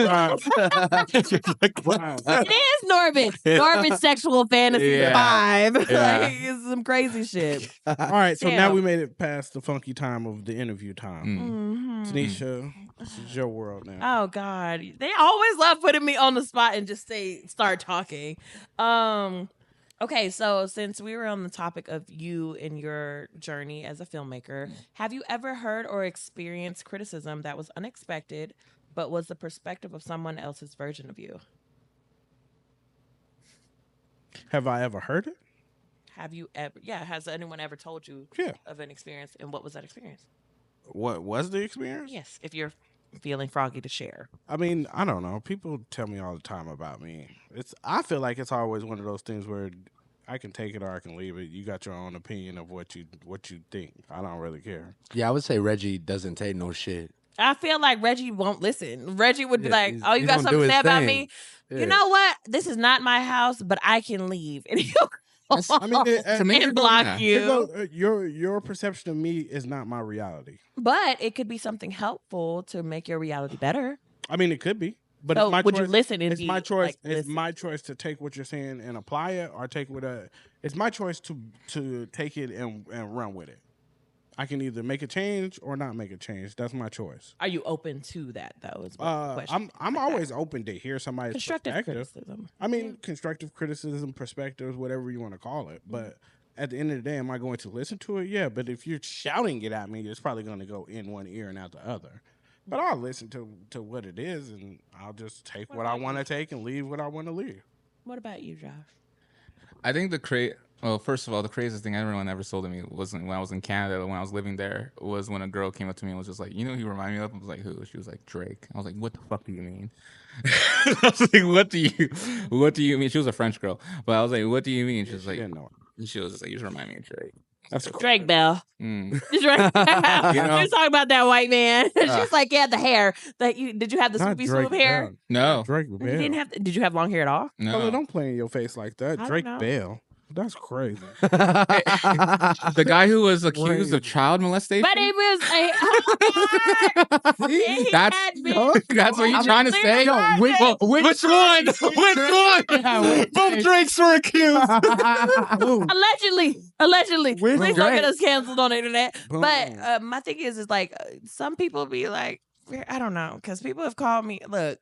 is Norbit. Norbit Sexual Fantasy
Yeah.
5.
Yeah.
Like, it's some crazy shit.
All right, so now
Damn.
we made it past the funky time of the interview time.
Mhm.
Tanisha, this is your world now.
Oh God, they always love putting me on the spot and just start talking. Okay, so since we were on the topic of you and your journey as a filmmaker, have you ever heard or experienced criticism that was unexpected, but was the perspective of someone else's version of you?
Have I ever heard it?
Have you ever? Yeah, has anyone ever told you
Yeah.
of an experience, and what was that experience?
What was the experience?
Yes, if you're feeling froggy to share.
I mean, I don't know. People tell me all the time about me. I feel like it's always one of those things where I can take it or I can leave it. You got your own opinion of what you think. I don't really care.
Yeah, I would say Reggie doesn't take no shit.
I feel like Reggie won't listen. Reggie would be
Yeah,
like, "Oh, you
he's
got
gonna
something
do
to say
his
about
thing.
me?
Yeah.
You know what? This is not my house, but I can leave." And he'll
I mean,
To me,
and block
yeah.
you.
Your perception of me is not my reality.
But it could be something helpful to make your reality better.
I mean, it could be, but
So
it's my
would
choice.
you listen and
It's
be
my choice.
like,
It's
listen?
my choice to take what you're saying and apply it, or take It's my choice to take it and run with it. I can either make a change or not make a change. That's my choice.
Are you open to that though? Is what the question.
I'm always open to hear somebody's
Constructive
perspective.
criticism.
I mean, constructive criticism, perspectives, whatever you want to call it. But at the end of the day, am I going to listen to it? Yeah. But if you're shouting it at me, it's probably going to go in one ear and out the other. But I'll listen to what it is, and I'll just take what I want to take and leave what I want to leave.
What about you, Josh?
I think well, first of all, the craziest thing everyone ever sold to me wasn't when I was in Canada, when I was living there, was when a girl came up to me and was just like, "You know who you remind me of?" I was like, "Who?" She was like, "Drake." I was like, "What the fuck do you mean?" I was like, what do you mean? She was a French girl, but I was like, "What do you mean?" She was like,
Yeah, no.
she was just like, "You just remind me of Drake."
That's cool.
Drake Bell.
Mm.
Drake Bell.
You know?
She was talking about that white man. She was like, "Yeah, the hair. Did you have the
Not
swoopy
Drake
swoop hair?
Bell.
No,
Drake
You
Bell.
didn't have. Did you have long hair at all?
no.
Brother, don't play in your face like that.
don't
Drake
know.
Bell. That's crazy.
The guy who was accused of child molestation.
But it was.
That's that's what you're trying to say.
which
Which one? Both Drakes were accused.
Allegedly.
Which
Please don't get
Drake?
us canceled on the internet.
Boom.
But my thing is like some people be like, I don't know, because people have called me. Look,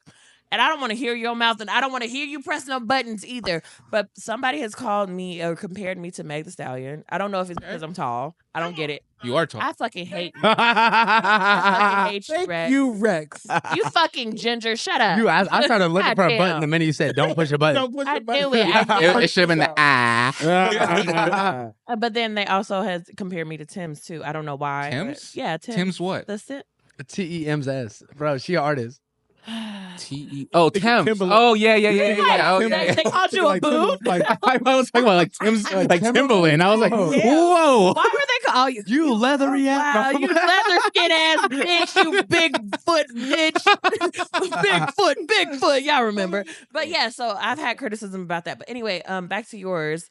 and I don't want to hear your mouth, and I don't want to hear you press no buttons either. But somebody has called me or compared me to Meg Thee Stallion. I don't know if it's because I'm tall. I don't get it.
You are tall.
I fucking hate you. I fucking hate you,
Thank
Rex.
you, Rex.
You fucking ginger. Shut up.
I started looking for a
Goddamn.
button the minute you said, "Don't push a button."
Don't push
I
the button.
knew it. I knew
It should have been the ah.
But then they also has compared me to Tim's too. I don't know why. but-
Tim's?
Yeah, Tim's.
Tim's what?
The Sim-
TEMS, bro. She an artist.
T-E. Oh, Thames.
Timberland.
Oh, yeah. Oh,
They
yeah.
called you a
Like
boo?
Timberland, like,
I was talking about like Tim's, like Timberland. I was like,
Oh.
whoa.
Why were they call you?
You leathery
Wow,
ass.
you leather skin ass bitch, you big foot bitch. Bigfoot. Y'all remember. But yeah, so I've had criticism about that. But anyway, back to yours.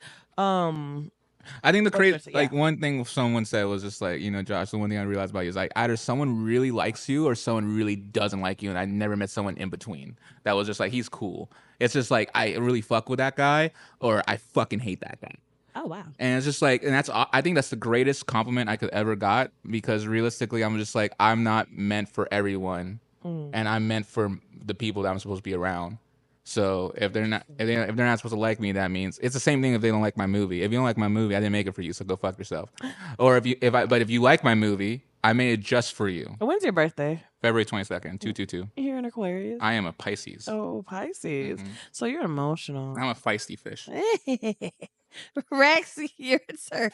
I think the crazy,
Especially,
like
yeah.
one thing someone said was just like, Josh, the one thing I realized about you is like either someone really likes you or someone really doesn't like you. And I never met someone in between that was just like, he's cool. It's just like, I really fuck with that guy or I fucking hate that guy.
Oh wow.
And it's just like, and I think that's the greatest compliment I could ever got because realistically, I'm just like, I'm not meant for everyone and I'm meant for the people that I'm supposed to be around. So if they're not supposed to like me, that means it's the same thing if they don't like my movie. If you don't like my movie, I didn't make it for you, so go fuck yourself. Or if you like my movie, I made it just for you.
When's your birthday?
February 22nd, 222.
You're an Aquarius.
I am a Pisces.
Oh, Pisces. So you're emotional.
I'm a feisty fish.
Rex, your turn.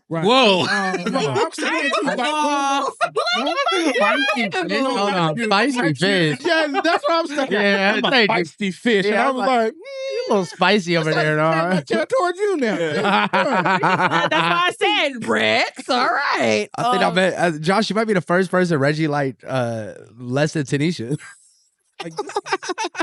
Whoa.
I'm saying,
Hold on, spicy fish.
yeah, that's what I'm saying.
Yeah,
I'm a
thank you.
feisty fish, and
Yeah,
I
I'm
was like,
You a little spicy over there,
I'm
dog.
towards you now.
That's why I said Rex. All right.
I think I bet Josh, you might be the first person Reggie liked less than Tinesha.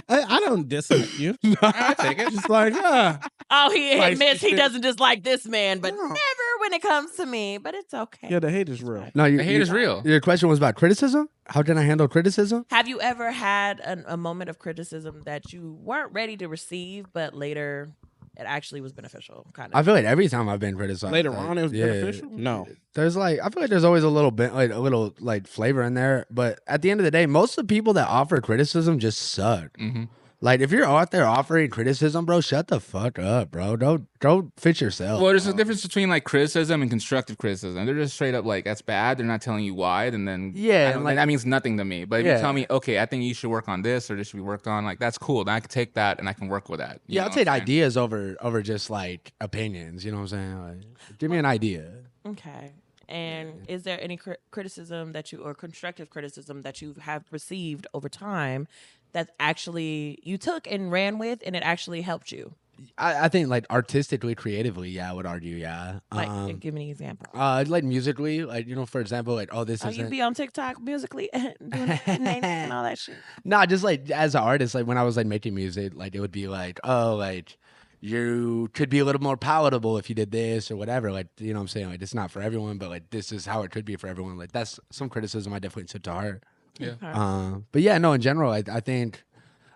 I don't dislike you.
I take it.
Just like,
He
Spicy
admits he
shit.
doesn't dislike this man, but
No.
never when it comes to me. But it's okay.
yeah, the hate is real.
No,
The hate is real.
Your question was about criticism. How can I handle criticism?
Have you ever had a moment of criticism that you weren't ready to receive, but later it actually was beneficial? Kind of.
I feel like every time I've been criticized,
Later
like,
on, it was
yeah,
beneficial. No,
There's like I feel like there's always a little bit like a little like flavor in there, but at the end of the day, most of the people that offer criticism just suck.
Mm-hmm.
Like if you're out there offering criticism, bro, shut the fuck up, bro. Don't fit yourself.
Well, there's a difference between like criticism and constructive criticism. They're just straight up like, that's bad. They're not telling you why. And then,
Yeah,
I don't-
like-
that means nothing to me. But if
Yeah.
you tell me, okay, I think you should work on this or this should be worked on, like, that's cool. Then I can take that and I can work with that. You
Yeah,
know
I'll
what
take
I'm saying?
ideas over just like opinions. You know what I'm saying? Like, give me an idea.
Okay. And is there any criticism that you, or constructive criticism that you have received over time that actually you took and ran with and it actually helped you?
I think like artistically, creatively, yeah, I would argue, yeah.
Like, give me an example.
Like musically, like for example, like this
Oh,
is
you be on TikTok musically doing names and all that shit.
nah, just like as an artist, like when I was like making music, like it would be like, oh, like you could be a little more palatable if you did this or whatever. Like, you know what I'm saying? Like it's not for everyone, but like this is how it could be for everyone. Like that's some criticism I definitely took to heart.
Yeah.
Okay.
But yeah, no, in general, I think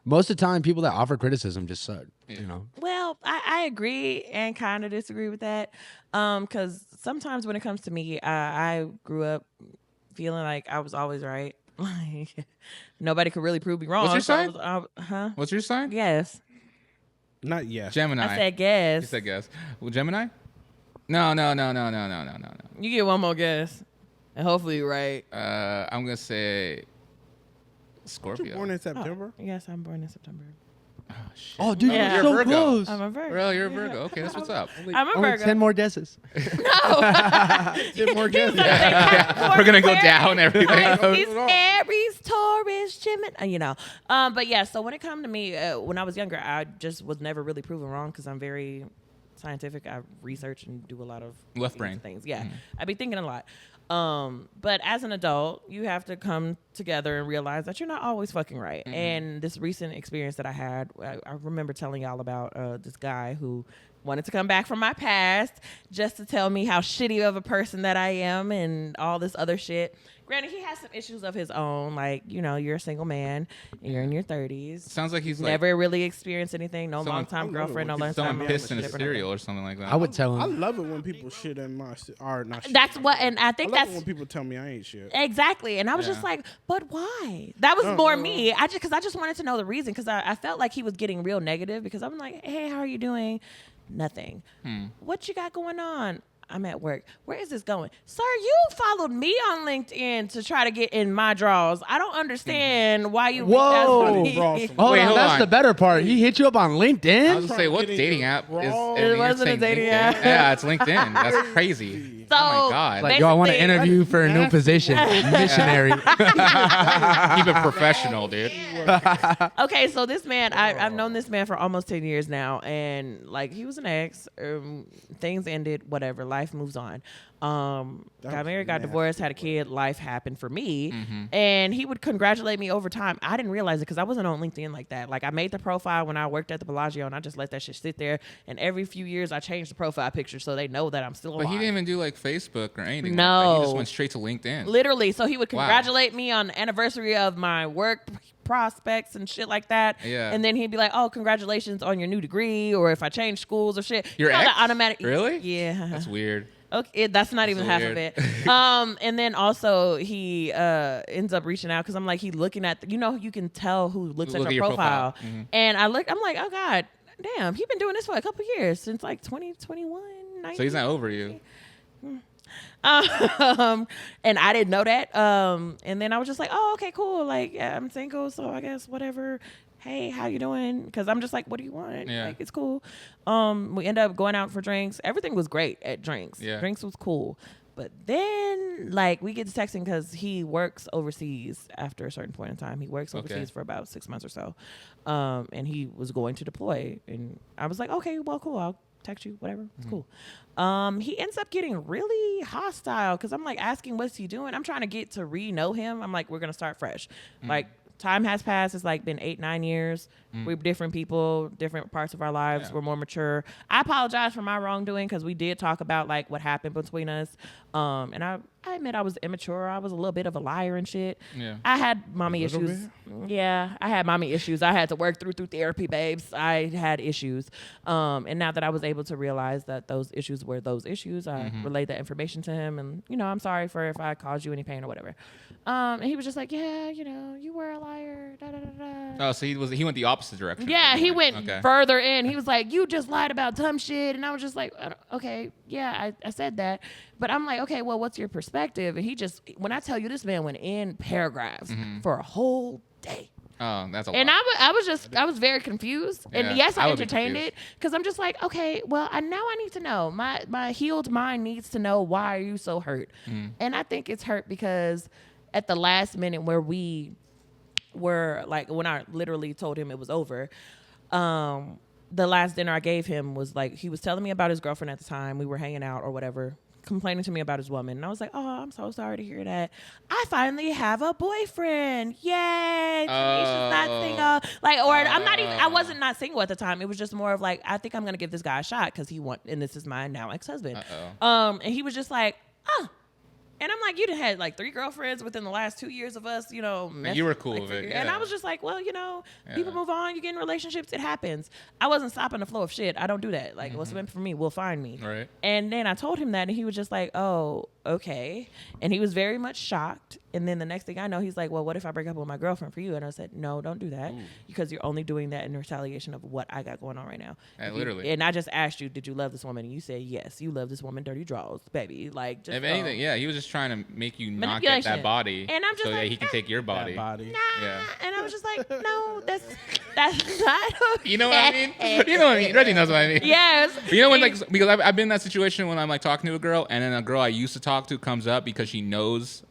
most of the time people that offer criticism just suck. You know.
Well, I agree and kind of disagree with that. Because sometimes when it comes to me, I grew up feeling like I was always right. Like nobody could really prove me wrong.
What's your
so I
sign?
was- huh?
What's your sign?
Yes.
not yet.
Gemini.
I said guess.
You said guess. Well, Gemini? No.
You get one more guess. And hopefully you're right.
I'm going to say
You
Scorpio.
born in September.
Yes, I'm born in September.
Oh, shit.
Oh, dude,
Yeah.
you're
You're
so
Virgo.
close.
I'm a Virgo.
Bro, you're a Virgo. Okay, that's what's up.
I'm a
Only
Virgo.
10 more guesses.
No.
Get more guesses.
We're going to go down everything.
He's Aries, Taurus, Gemini, you know. But yeah, so when it comes to me, when I was younger, I just was never really proven wrong because I'm very scientific. I research and do a lot of
Left brain.
things. Yeah, I be thinking a lot. But as an adult, you have to come together and realize that you're not always fucking right. And this recent experience that I had, I remember telling y'all about this guy who wanted to come back from my past just to tell me how shitty of a person that I am and all this other shit. Granted, he has some issues of his own. Like, you know, you're a single man and you're in your 30s.
Sounds like he's like
Never really experienced anything. No
Someone-
long-time
I love it
girlfriend, no
when
long-time
someone
Someone
pissed in a
relationship or
cereal
nothing.
or something like that.
I would tell
I
him.
love it when people shit in my or not. Shit.
That's what, and I
I
think
love
that's
it when people tell me I ain't shit.
exactly. And I was just
Yeah.
like, but why? That was
No,
more
no,
me. I just wanted to know the reason because I felt like he was getting real negative because I'm like, hey, how are you doing? Nothing. What you got going on? I'm at work. Where is this going? Sir, you followed me on LinkedIn to try to get in my draws. I don't understand why you reached out to
Whoa.
me.
Draws from-
Hold
Wait,
on,
hold
that's
on.
the better part. He hit you up on
I was
LinkedIn.
going to say, what
Getting
dating
the
app is...
raw-
and
It
you're
wasn't a
saying
dating
LinkedIn?
app.
Yeah, it's LinkedIn. That's crazy.
So,
oh, my God.
Like, yo, I want to
basically-
interview for a new position. Missionary.
Keep it professional, dude.
Okay, so this man, I've known this man for almost 10 years now, and like he was an ex. Things ended, whatever. Life moves on. Got married, got divorced, had a kid. Life happened for me, and he would congratulate me over time. I didn't realize it because I wasn't on LinkedIn like that. Like I made the profile when I worked at the Bellagio, and I just let that shit sit there. And every few years, I changed the profile picture so they know that I'm still alive.
But he didn't even do like Facebook or anything.
No.
Like that. He just went straight to LinkedIn.
Literally, so he would
Wow.
congratulate me on the anniversary of my work prospects and shit like that.
Yeah.
And then he'd be like, "Oh, congratulations on your new degree," or if I change schools or shit.
Your
You know,
ex?
the automatic.
Really?
Yeah.
That's weird.
Okay, that's not even half
weird.
of it. And then also he ends up reaching out because I'm like, he looking at, you can tell who looks
Look
at
at
your
your
profile.
profile. Mhm.
And I'm like, oh God, damn, he been doing this for a couple years since like 2021.
So he's not over you.
And I didn't know that. And then I was just like, oh, okay, cool. Like, yeah, I'm single, so I guess whatever. hey, how you doing? Because I'm just like, what do you want?
Yeah.
Like, it's cool. We end up going out for drinks. Everything was great at drinks.
Yeah.
Drinks was cool. But then, like, we get to texting because he works overseas after a certain point in time. He works overseas for about 6 months or so. And he was going to deploy. And I was like, okay, well, cool. I'll text you, whatever. It's cool. He ends up getting really hostile because I'm, like, asking what's he doing. I'm trying to get to know him. I'm like, we're going to start fresh. Like, time has passed. It's like been 8-9 years. We're different people, different parts of our lives.
Yeah.
We're more mature. I apologize for my wrongdoing because we did talk about like what happened between us. And I admit I was immature. I was a little bit of a liar and shit.
Yeah.
I had mommy
little
issues. Yeah, I had mommy issues. I had to work through therapy, babes. I had issues. And now that I was able to realize that those issues were those issues, I relayed that information to him. And, you know, I'm sorry for if I caused you any pain or whatever. And he was just like, yeah, you know, you were a liar. Da, da, da, da.
Oh, so he went the opposite direction.
Yeah, he went
Okay.
further in. He was like, you just lied about dumb shit. And I was just like, okay, yeah, I said that. But I'm like, okay, well, what's your perspective? And he just, when I tell you this man went in paragraphs for a whole day.
Oh, that's a
And
lot.
I was very confused.
Yeah,
And yes, I
I would be
entertained it
confused.
because I'm just like, okay, well, now I need to know. My healed mind needs to know, why are you so hurt? And I think it's hurt because at the last minute where we were like, when I literally told him it was over, the last dinner I gave him was like, he was telling me about his girlfriend at the time. We were hanging out or whatever, complaining to me about his woman. And I was like, oh, I'm so sorry to hear that. I finally have a boyfriend. Yay. Tanisha's not single. Like, or I'm not even, I wasn't not single at the time. It was just more of like, I think I'm going to give this guy a shot because and this is my now ex-husband. And he was just like, oh. And I'm like, you done had like 3 girlfriends within the last 2 years of us, you know.
You were cool with it,
And
yeah.
I was just like, well, you know, people move on. You get in relationships. It happens. I wasn't stopping the flow of shit. I don't do that. Like, what's meant for me will find me.
Right.
And then I told him that, and he was just like, oh, okay. And he was very much shocked. And then the next thing I know, he's like, well, what if I break up with my girlfriend for you? And I said, no, don't do that. Because you're only doing that in retaliation of what I got going on right now.
Literally.
And I just asked you, did you love this woman? And you said, yes, you love this woman, dirty draws, baby. Like, just
If anything, yeah, he was just trying to make you not get
Manipulation.
that body,
And I'm just
so that
like,
he can take your body.
That body.
nah.
Yeah.
And I was just like, no, that's not okay.
You know what I mean? You know what I mean? Reggie knows what I mean.
Yes.
But you know when, like, because I've been in that situation when I'm like talking to a girl, and then a girl I used to talk to comes up because she knows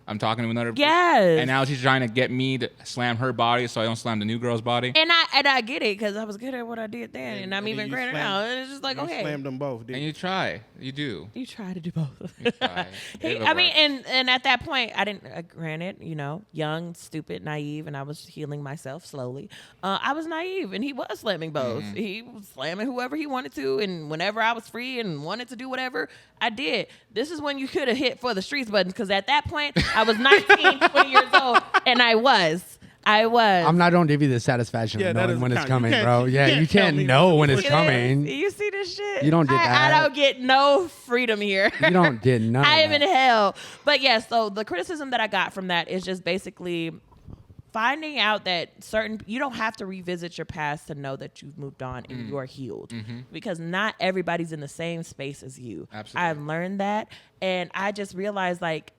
I'm talking to another.
Yes.
And now she's trying to get me to slam her body so I don't slam the new girl's body.
And I get it because I was good at what I did then, and I'm
then
even
you
greater
slammed-
now. And it's just like,
You
okay,
slammed them both,
And
didn't
you try. You do.
you try to do both.
You try.
I mean, and at that point, I didn't. Granted, you know, young, stupid, naive, and I was healing myself slowly. I was naive, and he was slamming both. He was slamming whoever he wanted to, and whenever I was free and wanted to do whatever, I did. This is when you could have hit for the streets buttons, because at that point, I was 19, 20 years old, and I was.
I'm not gonna give you the satisfaction
Yeah,
of
that
knowing
doesn't
when it's
count. You
coming,
can't-
bro.
you
Yeah,
can't
you
tell
can't
me
know when
when
it's
You
coming.
see this shit?
You don't get
I
that.
don't get no freedom here.
You don't get none.
I am
of
in
that.
hell. But yeah, so the criticism that I got from that is just basically finding out that you don't have to revisit your past to know that you've moved on and you're healed, because not everybody's in the same space as you.
Absolutely.
I've learned that, and I just realized, like,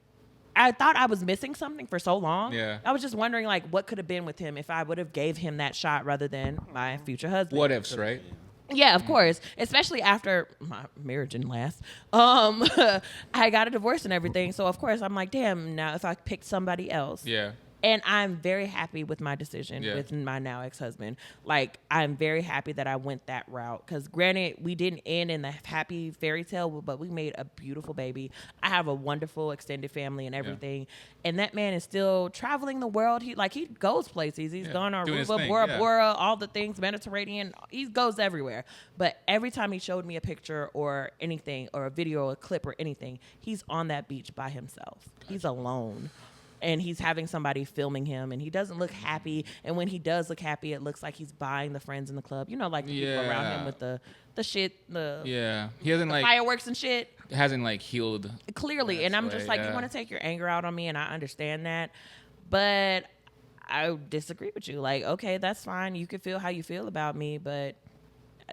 I thought I was missing something for so long.
Yeah.
I was just wondering, like, what could have been with him if I would have gave him that shot rather than my future husband.
What ifs, right?
Yeah, of course. Especially after my marriage didn't last. I got a divorce and everything. So, of course, I'm like, damn, now if I picked somebody else.
Yeah.
And I'm very happy with my decision
Yeah.
with my now ex-husband. Like, I'm very happy that I went that route. Because granted, we didn't end in the happy fairy tale, but we made a beautiful baby. I have a wonderful extended family and everything. And that man is still traveling the world. He goes places. He's gone on
doing his
Aruba,
thing,
Bora
yeah.
Bora, all the things, Mediterranean. He goes everywhere. But every time he showed me a picture or anything, or a video or a clip or anything, he's on that beach by himself. He's alone. And he's having somebody filming him, and he doesn't look happy. And when he does look happy, it looks like he's buying the friends in the club. You know, like the people around him with the shit,
Yeah. He hasn't like
fireworks and shit.
healed.
Clearly. And I'm
That's
just
right,
like, you
yeah.
want to take your anger out on me, and I understand that. But I disagree with you. Like, okay, that's fine. You can feel how you feel about me, but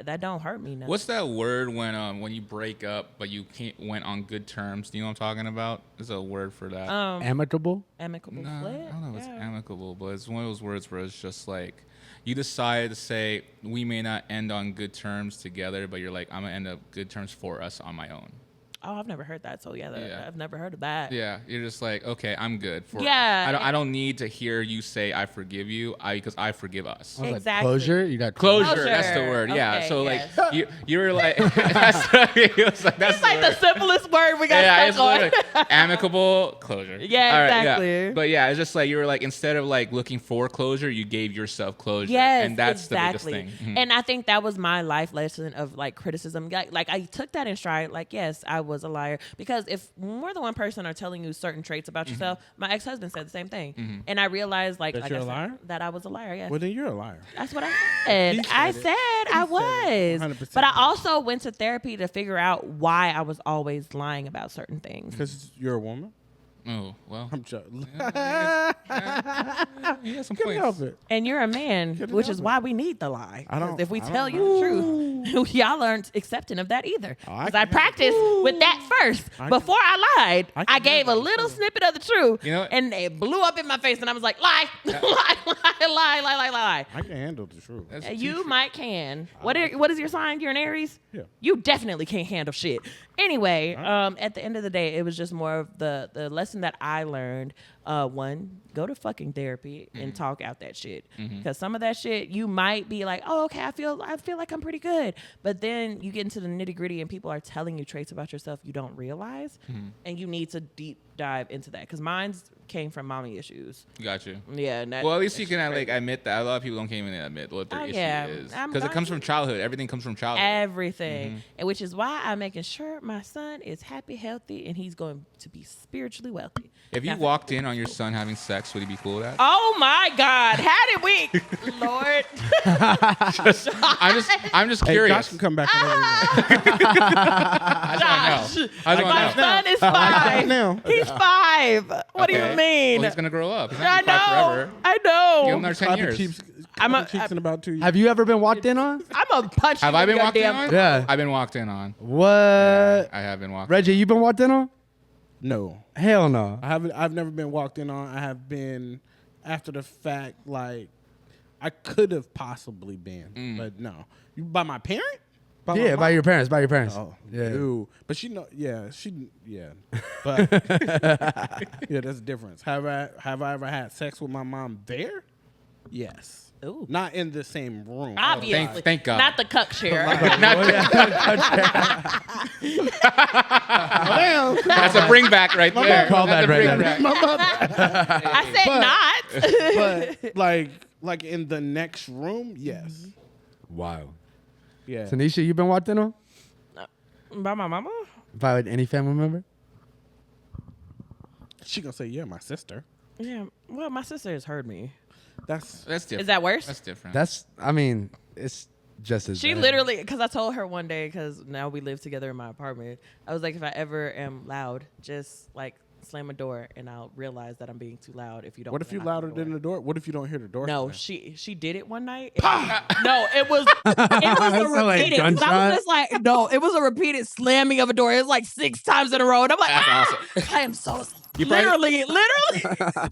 that don't hurt me. No.
What's that word when you break up but you went on good terms? Do you know what I'm talking about? There's a word for that.
Amicable?
Amicable
No,
split?
I don't know if it's
Yeah.
amicable, but it's one of those words where it's just like you decide to say we may not end on good terms together, but you're like, I'm gonna end up good terms for us on my own.
Oh, I've never heard that. So yeah, I've never heard of that.
Yeah, you're just like, okay, I'm good for.
Yeah,
I don't need to hear you say I forgive you, because I forgive us.
I was like,
Exactly.
closure? You got
Closure, that's the word. Yeah,
Okay,
so
yes.
like you're like, that's
It's like the simplest word we got stuck on.
literally amicable closure.
Yeah,
All right,
exactly.
yeah. But yeah, it's just like you were like, instead of like looking for closure, you gave yourself closure.
Yes,
and that's
exactly.
the biggest thing.
And I think that was my life lesson of like criticism. Like I took that in stride. Like, yes, I was a liar, because if more than one person are telling you certain traits about yourself, my ex-husband said the same thing, and I realized like,
That you're a liar?
that I was a liar. Yes.
Well, then you're a liar.
That's what I said.
He said
I
it.
said I was.
100%.
But I also went to therapy to figure out why I was always lying about certain things.
Because you're a woman.
Oh well,
I'm joking.
he has some
Couldn't
points.
help it.
And you're a man,
Couldn't
which
help
is
it.
why we need the lie.
I don't-
'Cause if we
I don't
tell you the truth, y'all aren't accepting of that either.
Oh, I
Because I
can-
practiced with that first.
I
Before I lied,
I
I
can
gave a
handle the
little
truth.
snippet of the truth,
You know what?
and it blew up in my face, and I was like, lie, lie.
I can handle the truth.
That's
You might can. What is your sign? You're an Aries?
Yeah.
You definitely can't handle shit. Anyway, at the end of the day, it was just more of the lesson that I learned. One, go to fucking therapy and talk out that shit. Because some of that shit, you might be like, oh, okay, I feel like I'm pretty good. But then you get into the nitty gritty and people are telling you traits about yourself you don't realize. And you need to deep dive into that. Because mine's came from mommy issues.
Got you.
Yeah. And that,
Well, at least you can like admit that. A lot of people don't even admit what their
Oh,
issue
yeah.
is,
I'm
because it comes
going
from childhood. Everything comes from childhood.
everything, and which is why I'm making sure my son is happy, healthy, and he's going to be spiritually wealthy.
If you
Now-
walked in on your son having sex, would he be cool with that?
Oh my God, how did we, Lord?
I'm just
Hey,
curious.
Josh can come back whenever you want.
Josh,
I don't
my
know.
son is
Like that
5.
now.
He's 5. What do
Okay.
you mean?
Well, he's gonna grow up. He's
I
not gonna cry
know.
forever.
I
Give him
know.
another 10
Clap
years.
the cheeks,
I'm
clap the cheeks in about 2 years.
Have you ever been walked in on?
I'm a punch.
Have
you
I
in
been
your
walked in
damn-
on?
Yeah.
I've been walked in on.
What?
I have been walked.
Reggie, you been walked in on?
No,
Hell no.
I haven't. I've never been walked in on. I have been after the fact. Like I could have possibly been, but no. You by my parent? By my
Yeah,
mom?
by your parents. By your parents.
Oh,
Yeah.
no. But she know. Yeah, yeah. But yeah, that's the difference. Have I ever had sex with my mom there? Yes.
Ooh.
Not in the same room.
Obviously.
Thank God.
Not the cuck share.
That's a bring back right there.
Call
That's
that
a
right
bring
there.
back.
I said not.
But like in the next room, yes.
Wow.
Yeah.
Tinesha, you been walked in on?
By my mama?
By any family member?
She gonna say, yeah, my sister.
Yeah. Well, my sister has heard me.
That's
That's different.
Is that worse?
That's different.
It's just as
She
bad.
literally, because I told her one day, because now we live together in my apartment, I was like, if I ever am loud, just like slam a door and I'll realize that I'm being too loud if you don't.
what if you
knock on
louder than the door? What if you don't hear the door?
No,
slam?
she did it one night. No, it was a
like
repeated. 'cause I
gunshot?
was just like, no, it was a repeated slamming of a door. It was like 6 times in a row, and I'm like,
That's
I am so
probably-
literally.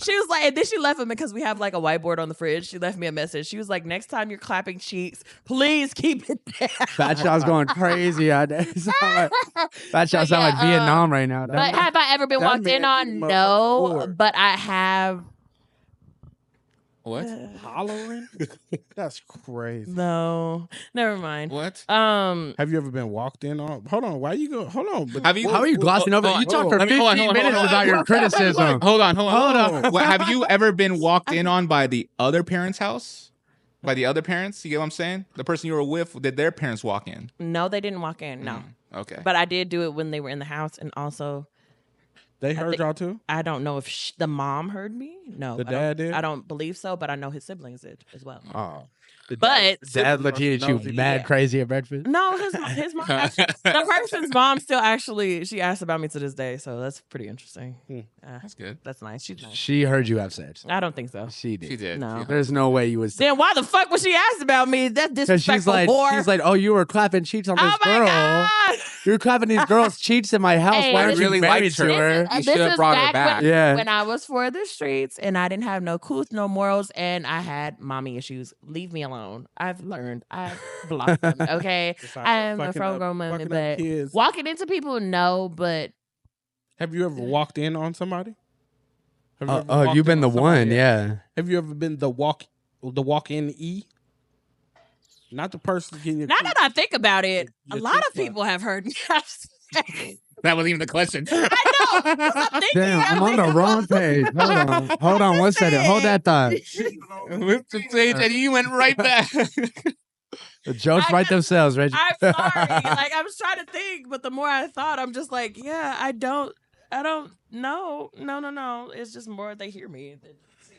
She was like, and then she left him because we have like a whiteboard on the fridge. She left me a message. She was like, next time you're clapping cheeks, please keep it down.
Fat Shaw's going crazy out there. Fat Shaw sound like Vietnam right now.
But have I ever been
That
walked in
man
on?
motherfucker
No,
bored.
but I have.
What?
Hollering? That's crazy.
No, never mind.
What?
Have you ever been walked in on? Hold on. Why you go? Hold on. But
Have you?
How are you glossing over that? You talked for
Let me-
15
hold on, hold on,
minutes
hold on.
about your criticism.
Hold on.
Hold on.
What, have you ever been walked in on by the other parent's house? By the other parents? You get what I'm saying? The person you were with, did their parents walk in?
No, they didn't walk in. No,
Okay.
but I did do it when they were in the house, and also
They heard y'all too?
I don't know if the mom heard me. No.
The dad did?
I don't believe so, but I know his siblings did as well.
Oh.
But
Dad looking at you mad crazy at breakfast.
no, his mom. Actually, the person's mom still actually she asked about me to this day, so that's pretty interesting.
That's good.
That's nice. She's nice.
She heard you have sex.
I don't think so.
She did.
She did.
No.
There's no way you would.
Then why the fuck would she ask about me? That's
Because
disrespectful.
she's like, oh, you were clapping cheeks on this
oh my
girl.
God.
You were clapping these girls' cheeks in my house.
Hey,
Why aren't you
really
married
liked
to
her.
her?
You
This
should have
is
brought her back.
When I was for the streets and I didn't have no couth, no morals, and I had mommy issues. Leave me alone. I've learned. I've blocked them. Okay, I am a grown woman, but walking into people, no. But
have you ever walked in on somebody? Have you ever
Oh,
walked
you've been
in
the
on somebody?
one, yeah.
Have you ever been the walk-in E? Not the person getting your
now that I think about it, a
Your
lot
cheeks
of people have heard me.
That wasn't even the question.
I know. 'Cause I'm thinking,
Damn, I'm on the wrong page. Hold on 1 second. Hold that thought.
Whipped the page and you went right back.
The jokes write themselves, Reggie.
I'm sorry. Like I was trying to think, but the more I thought, I'm just like, yeah, I don't know. No. It's just more they hear me.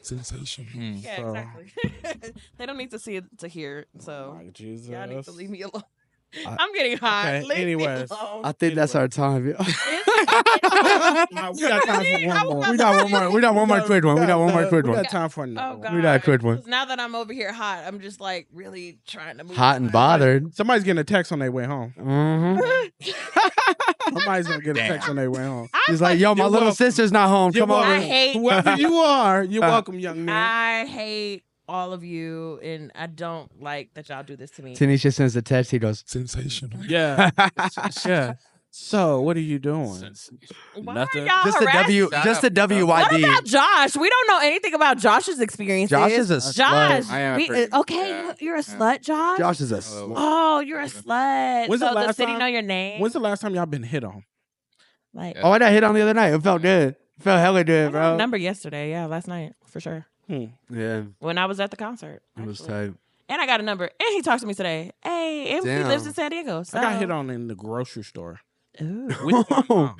Sensation.
Yeah,
So-
exactly. They don't need to see it to hear it. So
Like, Jesus.
y'all need to leave me alone. I'm getting hot.
Okay,
Leave
anyways.
me alone.
I think that's our time.
We got time for one more.
We got one more quick one. We got one more quick
We
one.
got time for
Oh
another
God.
one.
We got a quick one.
'Cause now that I'm over here hot, I'm just like really trying to move.
Hot and
my-
bothered.
Somebody's getting a text on their way home.
Mm-hmm.
Somebody's gonna get a text on their way home.
He's like, yo, my
You're
little
welcome.
sister's not home.
You're
Come on.
I hate.
Whoever you are, you're welcome, young man.
I hate all of you, and I don't like that y'all do this to me.
Tanisha sends a text. He goes,
Sensational.
Yeah. Yeah. So, what are you doing?
Why
Nothing.
are y'all
just a
harassing?
just a
What
WYD.
about Josh? We don't know anything about Josh's experiences.
Josh is a
Josh.
slut.
I am a
we-
pretty-
okay,
yeah.
you're a slut, Josh.
Josh is a slut.
Oh, you're a slut.
When's the
so the
last
city
time-
know your name?
When's the last time y'all been hit on?
like
Oh, I got hit on the other night. It felt good. It felt hella
I
good,
got a
bro.
number yesterday. Yeah, last night for sure.
Yeah,
When I was at the concert,
it was
actually.
tight.
And I got a number, and he talked to me today. Hey, and he
Damn.
lives in San Diego. So.
I got hit on in the grocery store.
Ooh.
With my mom.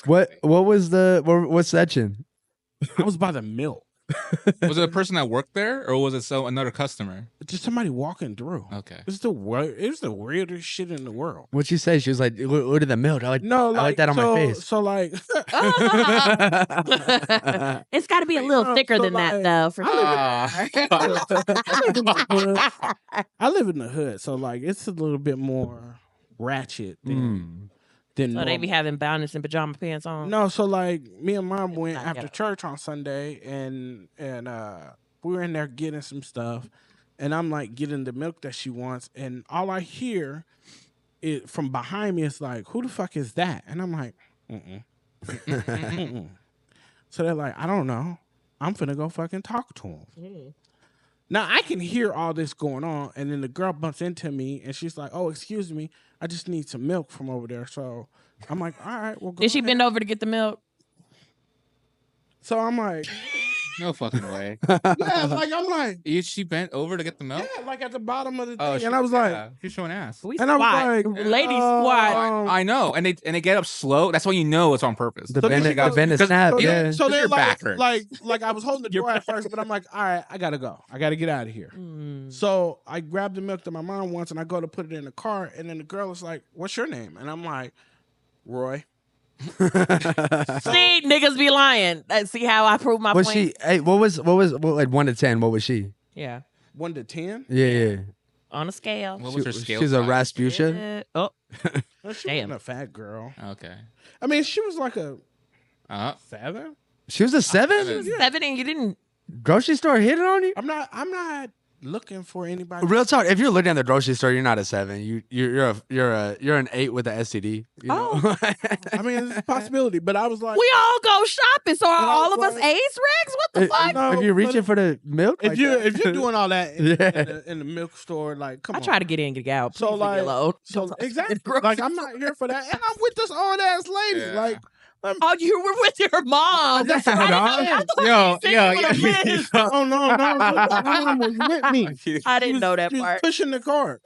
What was section?
I was by the milk.
Was it a person that worked there, or was it another customer?
Just somebody walking through.
Okay.
It's the weirdest shit in the world.
What'd she say? She was like, look at the milk. I like that on
so,
my face.
So like,
It's got to be a little
No,
thicker
so
than that,
like-
though. For sure.
I live in the hood, so like it's a little bit more ratchet than
So they
normal.
be having bonnets and pajama pants on.
No, so like me and mom went
not
after
ghetto.
church on Sunday, and we were in there getting some stuff, and I'm like getting the milk that she wants, and all I hear it from behind me is like, "Who the fuck is that?" And I'm like, "Mm-mm." Mm-mm. So they're like, "I don't know. I'm finna go fucking talk to him." Now I can hear all this going on, and then the girl bumps into me, and she's like, "Oh, excuse me, I just need some milk from over there." So I'm like, "All right, well, go
Did she
ahead."
bend over to get the milk?
So I'm like,
No fucking way.
yeah, like I'm like,
She bent over to get the milk.
yeah, like at the bottom of the
Oh,
thing, and I was like,
yeah, she's showing ass.
We
and I was
squat.
like,
Ladies squat.
I know, and they get up slow. That's when you know it's on purpose.
The
So then
bend
she goes-
snap.
So,
Yeah.
so
Your
they're
back hurts.
like I was holding the door at first, but I'm like, all right, I gotta go. I gotta get out of here. So I grabbed the milk that my mom wants, and I go to put it in the car, and then the girl is like, "What's your name?" And I'm like, "Roy."
See, niggas be lying. See how I prove my
Was
point?
she? Hey, what was like 1 to 10? What was she?
Yeah.
1 to 10.
Yeah.
On a scale.
What was her
She,
scale?
she's a
size?
Rasputia.
Oh,
No, she
Damn.
wasn't a fat girl.
Okay.
I mean, she was like a
Uh,
7.
She was a 7?
7 and you didn't.
Grocery store hitting on you?
I'm not looking for anybody.
Real talk. If you're looking at the grocery store, you're not a 7. You're an 8 with an STD. You know?
I mean, it's a possibility, but I was like,
We all go shopping, so are
And I
all
was
of us
like-
AIDS Regs? What the fuck?
No,
if you're
but
reaching for the milk,
if
like
you
that-
if you're doing all that in,
Yeah.
in the milk store, like, come
I
on.
try to get in, get out.
So
Please leave me
like,
alone.
so
Don't touch me in
exactly,
the grocery
like I'm not here for that, and I'm with this old ass lady.
Yeah.
Like,
Oh, you were with your mom.
That's what I
Yo,
Oh no, my mom was with me.
I didn't know that
She was
part.
pushing the car.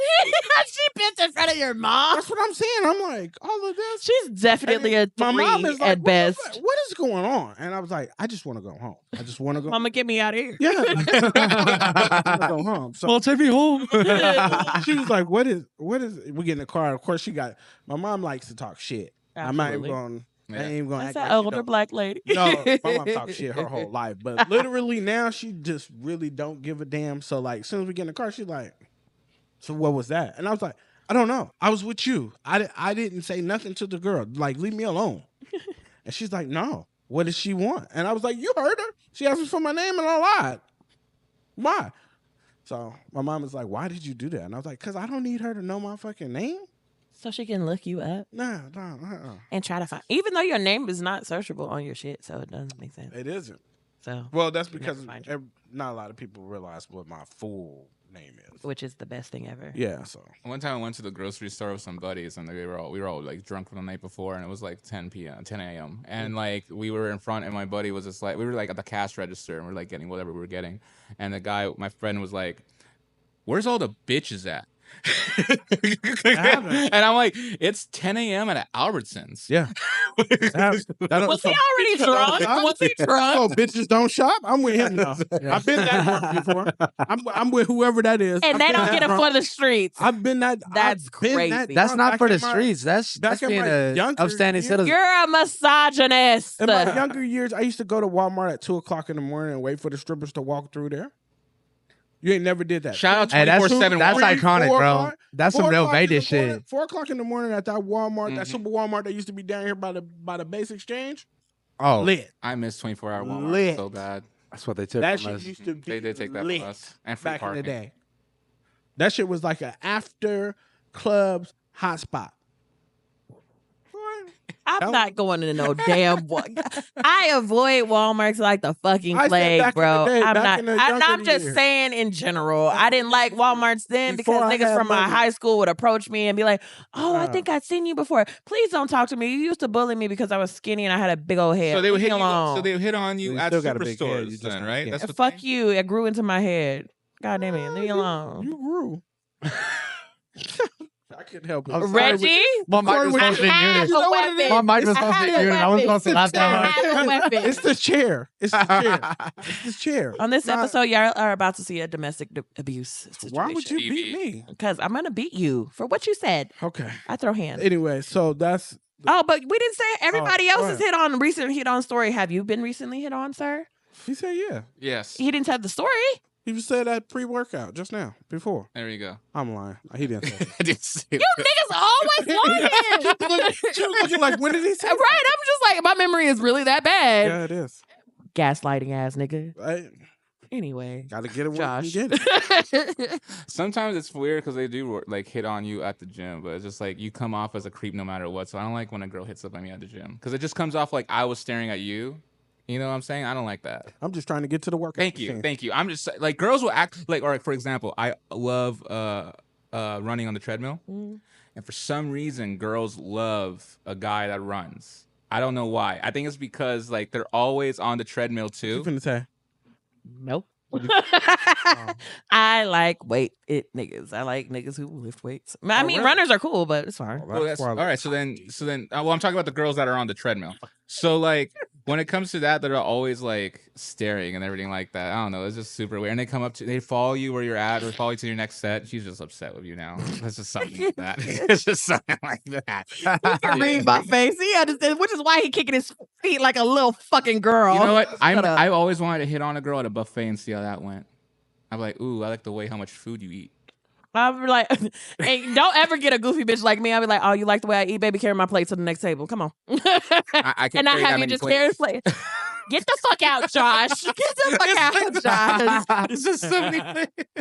She bit in front of your mom.
That's what I'm saying. I'm like, all of this.
She's definitely a
My mom is
3
like,
at best.
What is going on? And I was like, I just want to go home. I just want to go.
Mama, get me out of here.
Yeah, I want to go home. So
Well, take me home.
she was like, what is? We get in the car. Of course, my mom likes to talk shit. I'm not even
Absolutely.
going. I
Yeah.
ain't even going to
That's
act
that
like she
older
don't.
black lady.
No, my mom talks shit her whole life, but literally now she just really don't give a damn. So like, as soon as we get in the car, she's like, "So what was that?" And I was like, "I don't know. I was with you. I didn't say nothing to the girl. Like, leave me alone." And she's like, "No. What does she want?" And I was like, "You heard her. She asked me for my name, and I lied. Why?" So my mom was like, "Why did you do that?" And I was like, "Cause I don't need her to know my fucking name.
So she can look you up
Nah.
and try to find, even though your name is not searchable on your shit, so it doesn't make sense.
It isn't.
So,
Well, that's
You
because
never find you.
not a lot of people realize what my full name is.
which is the best thing ever.
Yeah, so
One time I went to the grocery store with some buddies, and we were all like drunk from the night before, and it was like 10 a.m. And like we were in front, and my buddy was just like, we were like at the cash register, and we're like getting whatever we were getting, and the guy, my friend, was like, "Where's all the bitches at?" And I'm like, it's 10 a.m. at Albertsons.
yeah.
Was he already drunk? Was he drunk?
Oh, bitches don't shop. I'm with him now. I've been that drunk before. I'm with whoever that is.
And
I've
they
been
don't
that
get it
drunk.
for the streets.
I've been that.
That's
I've been
crazy.
that
That's
drunk
not
back
for the
in my-
streets. That's
back in
being
my
a
younger
upstanding
years.
citizen.
You're a misogynist.
In my younger years, I used to go to Walmart at 2:00 in the morning and wait for the strippers to walk through there. You ain't never did that.
Shout out
Hey, that's
24/7.
that's
Walmart.
iconic,
4
bro.
o'clock,
That's some
4
real
o'clock in the
Vegas
morning-
shit.
4:00 in the morning at that Walmart, that
Mhm.
super Walmart that used to be down here by the base exchange.
Oh,
Lit.
I miss 24-hour Walmart
Lit.
so bad.
that's what they took
That
from
shit
us.
used to be
They did take that
lit
from us. And free
back in
parking.
the day. That shit was like an after clubs hotspot.
I'm not going to no damn. I avoid Walmarts like the fucking
I said
plague,
back in
bro.
the day,
I'm
back
not.
in the
I'm
younger
just
years.
saying in general. I didn't like Walmarts then
Before
because
I
niggas
had
from my
money.
high school would approach me and be like, "Oh, I
Nah.
think I've seen you before. Please don't talk to me. You used to bully me because I was skinny and I had a big old head.
So they would
Leave
hit
me
you.
alone.
So they would hit on
You
you at
still got a big head, you
superstores,
just
then,
not
right?
skinny.
That's what
Fuck you. It grew into my head. God damn it. Leave me alone.
You grew. I couldn't help it.
Reggie,
My mic was
I
supposed to be
have
muted.
You know
a
what it
weapon.
is?
My mic was
I
supposed to be
have a
muted. I was
weapon.
supposed to laugh
I
that
have a weapon.
It's the chair. It's the chair. It's the chair.
On this
Nah,
episode, y'all are about to see a domestic abuse situation.
why would you beat me?
Because I'm going to beat you for what you said.
Okay.
I throw hands.
Anyway, so that's
Oh, but we didn't say everybody
go
else's recent hit on story. Have you been recently hit on, sir?
he said yeah.
Yes.
He didn't tell the story.
He said that pre-workout just now before.
There you go.
I'm lying. He didn't say that.
I didn't say
You
that.
niggas always lying.
She was looking like, when did he say
Right, I'm just like, my memory is really that bad.
Yeah, it is.
Gaslighting ass nigga.
I
Anyway.
gotta get it when
Josh.
you get it.
Sometimes it's weird because they do like hit on you at the gym, but it's just like you come off as a creep no matter what. So I don't like when a girl hits up on me at the gym because it just comes off like I was staring at you. You know what I'm saying? I don't like that.
I'm just trying to get to the workout.
Thank you,
machine.
thank you. I'm just like girls will act like, or for example, I love running on the treadmill,
Mm.
and for some reason, girls love a guy that runs. I don't know why. I think it's because like they're always on the treadmill
What you
too.
finna say?
Nope. I like niggas. I like niggas who lift weights. I mean,
really?
runners are cool, but it's fine.
Well, that's all
why I-
right. So then, well, I'm talking about the girls that are on the treadmill. So like, when it comes to that, they're always like staring and everything like that. I don't know. It's just super weird. And they come up to, they follow you where you're at, or follow you to your next set. She's just upset with you now. It's just something like that. It's just something like that.
He can read my face. He understands, which is why he kicking his feet like a little fucking girl.
You know what?
Shut up.
I always wanted to hit on a girl at a buffet and see how that went. I'm like, ooh, I like the way how much food you eat.
I'll be like, hey, don't ever get a goofy bitch like me. I'll be like, oh, you like the way I eat? Baby, carry my plate to the next table. Come on.
I can
And I
carry that
have you
many
just
plates.
carry the plate. Get the fuck out, Josh. Get the fuck out, Josh.
It's just so many.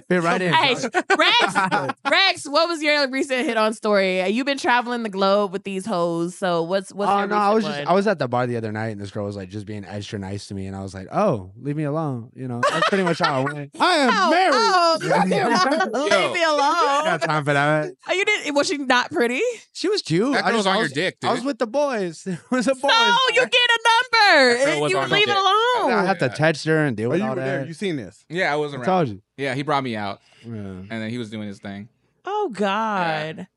Fit right in.
Hey,
Josh.
Rex, what was your recent hit-on story? You've been traveling the globe with these hoes, so what's
Oh
your
no, I was
recent
just
one?
I was at the bar the other night and this girl was like just being extra nice to me and I was like, oh, leave me alone. You know, that's pretty much how I went.
I am married.
leave me alone.
Yo.
Leave me alone.
Got time for that.
Oh, you didn't? Was she not pretty?
She was cute.
That
I
girl's
just-
on
I
your
was-
dick, dude.
I was with the boys. It was a boys.
No, you get a number.
That girl was
You
on
leave it
your dick.
alone.
I have to text her and deal
Oh,
with
you
all
were there.
that.
You seen this?
Yeah, I wasn't
I
around.
told you.
Yeah, he brought me out,
Yeah.
and then he was doing his thing.
Oh God.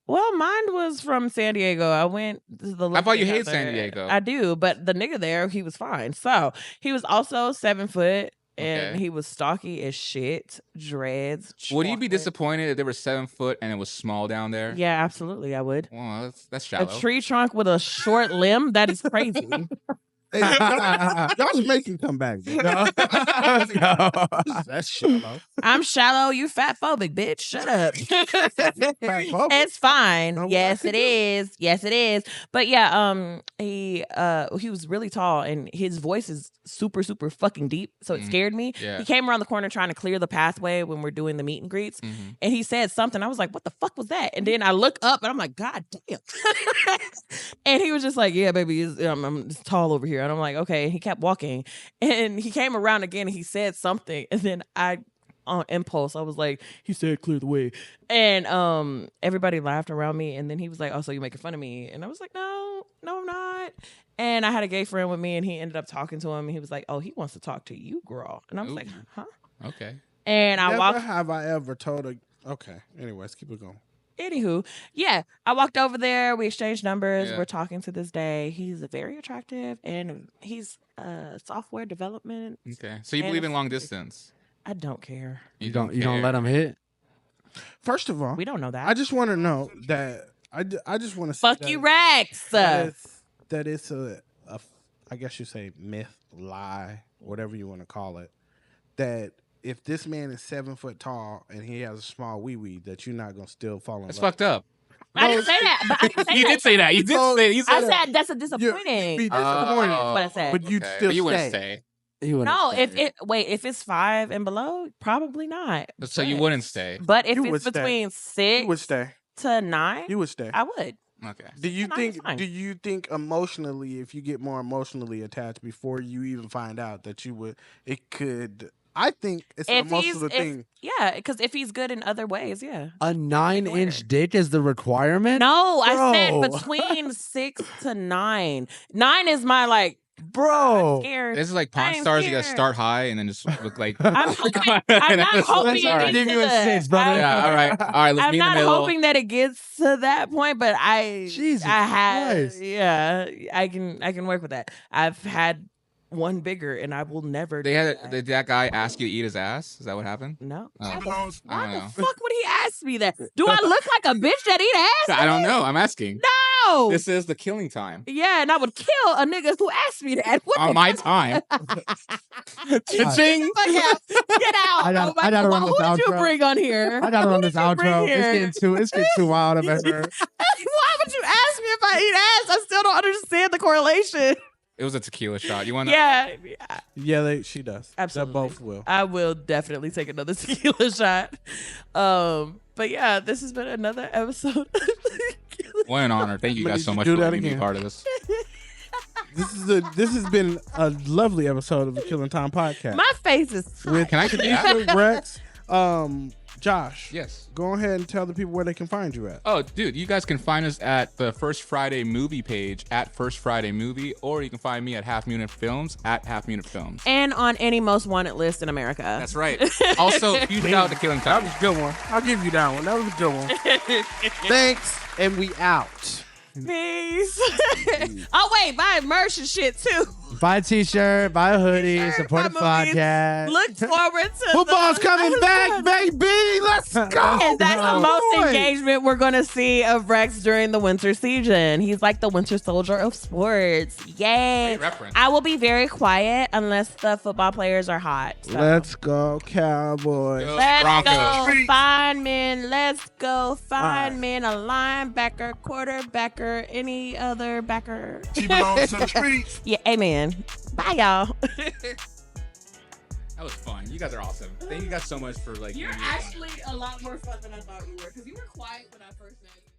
Well, mine was from San Diego. I went to the.
I thought you
Olympic
hated San
concert.
Diego.
I do, but the nigga there, he was fine. So he was also 7 foot, and
Okay.
he was stocky as shit, dreads.
Would you be
chocolate.
disappointed if they were 7 foot and it was small down there?
Yeah, absolutely, I would.
Well, that's
A
shallow.
tree trunk with a short limb? That is crazy.
Hey, y'all should make him come back. dude.
Let's go.
That's shallow.
I'm shallow. You fat phobic, bitch. Shut up. It's fine.
No,
Yes,
I
it is. Yes, it is. But yeah, he was really tall and his voice is super, super fucking deep. So it scared me.
Yeah.
He came around the corner trying to clear the pathway when we're doing the meet and greets.
Mhm.
And he said something. I was like, what the fuck was that? And then I look up and I'm like, God damn. And he was just like, yeah, baby, I'm just tall over here. And I'm like, okay. And he kept walking. And he came around again and he said something. And then on impulse, I was like, he said clear the way. And everybody laughed around me. And then he was like, oh, so you're making fun of me? And I was like, no, I'm not. And I had a gay friend with me and he ended up talking to him. And he was like, oh, he wants to talk to you, girl. And I was like, huh?
Okay.
And I
Never
walked.
have I ever told a. Okay. Anyways, keep it going.
Anywho, yeah, I walked over there. We exchanged numbers.
Yeah.
We're talking to this day. He's very attractive, and he's software development.
Okay. So you
And
believe in
a-
long distance?
I don't care.
You don't
care.
let them hit?
First of all,
We don't know that.
I just want to know that I just want to
Fuck you, Rex.
that it's a I guess you say myth, lie, whatever you want to call it. That if this man is 7 foot tall and he has a small wee wee, that you're not gonna still fall in
That's
love.
fucked up.
I didn't say that. But I didn't say
You
that.
did say that. You did say. You
I
said that.
said that's a
You'd
disappointing.
be disappointed,
That's what I said.
but you'd
Okay.
still
But you wouldn't
stay.
stay.
You wouldn't
No,
stay.
if it's 5 and below, probably not.
So you
But-
wouldn't stay.
But if
You would
it's
stay.
between
You
6
would stay.
to 9,
You would stay.
I would.
Okay.
Do you
Nine is
think?
fine.
Do you think emotionally, if you get more emotionally attached before you even find out that you would, it could? I think it's an
If he's
emotional thing.
yeah, because if he's good in other ways, yeah.
A 9-inch dick is the requirement?
No, I said
Bro.
between 6 to 9. 9 is my like
Bro.
scared.
This is like
I
Pawn
ain't
Stars. You gotta
scared.
start high and then just look like.
I'm hoping- I'm not hoping
That's
it
all
gets
right.
Give you a
to the-
6, brother.
Yeah. All right. All right. Let's
I'm
meet in
not
the middle.
hoping that it gets to that point, but
Jesus
I have
Christ.
yeah, I can work with that. I've had one bigger and I will never
They
do
had
that.
did that guy ask you to eat his ass? Is that what happened?
No.
Oh.
Why
I
the
don't know.
fuck would he ask me that? Do I look like a bitch that eat ass?
I don't know. I'm asking.
No.
This is the Killing Time.
Yeah, and I would kill a nigga who asked me that. What
On
the
my
fuck?
time. Cha-ching.
Fuck out. Get out.
I gotta-
Oh my
I gotta
God.
run
Who
this
did you
outro.
bring on here?
I gotta run this
Who did you bring
outro.
here?
It's getting too wild over here.
Why would you ask me if I eat ass? I still don't understand the correlation.
It was a tequila shot. You want?
Yeah,
Yeah, she does.
Absolutely.
They both will.
I will definitely take another tequila shot. But yeah, this has been another episode.
What an honor. Thank you
But
guys
did
so
you
much
do
for
that
letting me be
again?
part of this.
This has been a lovely episode of the Killing Tyme Podcast
My face is
with
Can I continue that?
Rex. Josh.
Yes.
Go ahead and tell the people where they can find you at.
Oh, dude, you guys can find us at the First Friday Movie page at First Friday Movie, or you can find me at Half Unit Films at Half Unit Films.
and on any most wanted list in America.
That's right. Also, huge shout out to Killing
That
Tyme.
was a good one. I'll give you that one. That was a good one. Thanks, and we out.
Peace. Oh wait, buy merch and shit too.
Buy a t-shirt, buy a hoodie, support the
Buy movies.
podcast.
Look forward to
Football's
the-
coming back, baby. Let's go.
And that's the most
Boy.
engagement we're going to see of Rex during the winter season. He's like the winter soldier of sports. Yay.
Great reference.
I will be very quiet unless the football players are hot. So.
Let's go, Cowboys.
Go
Let's
Broncos.
go find men. Let's go find men. A linebacker, quarterbacker, any other backer.
Keep it on some streets.
Yeah, amen. Bye, y'all.
That was fun. You guys are awesome. Thank you guys so much for like.
You're actually a lot more fun than I thought you were, because you were quiet when I first met you.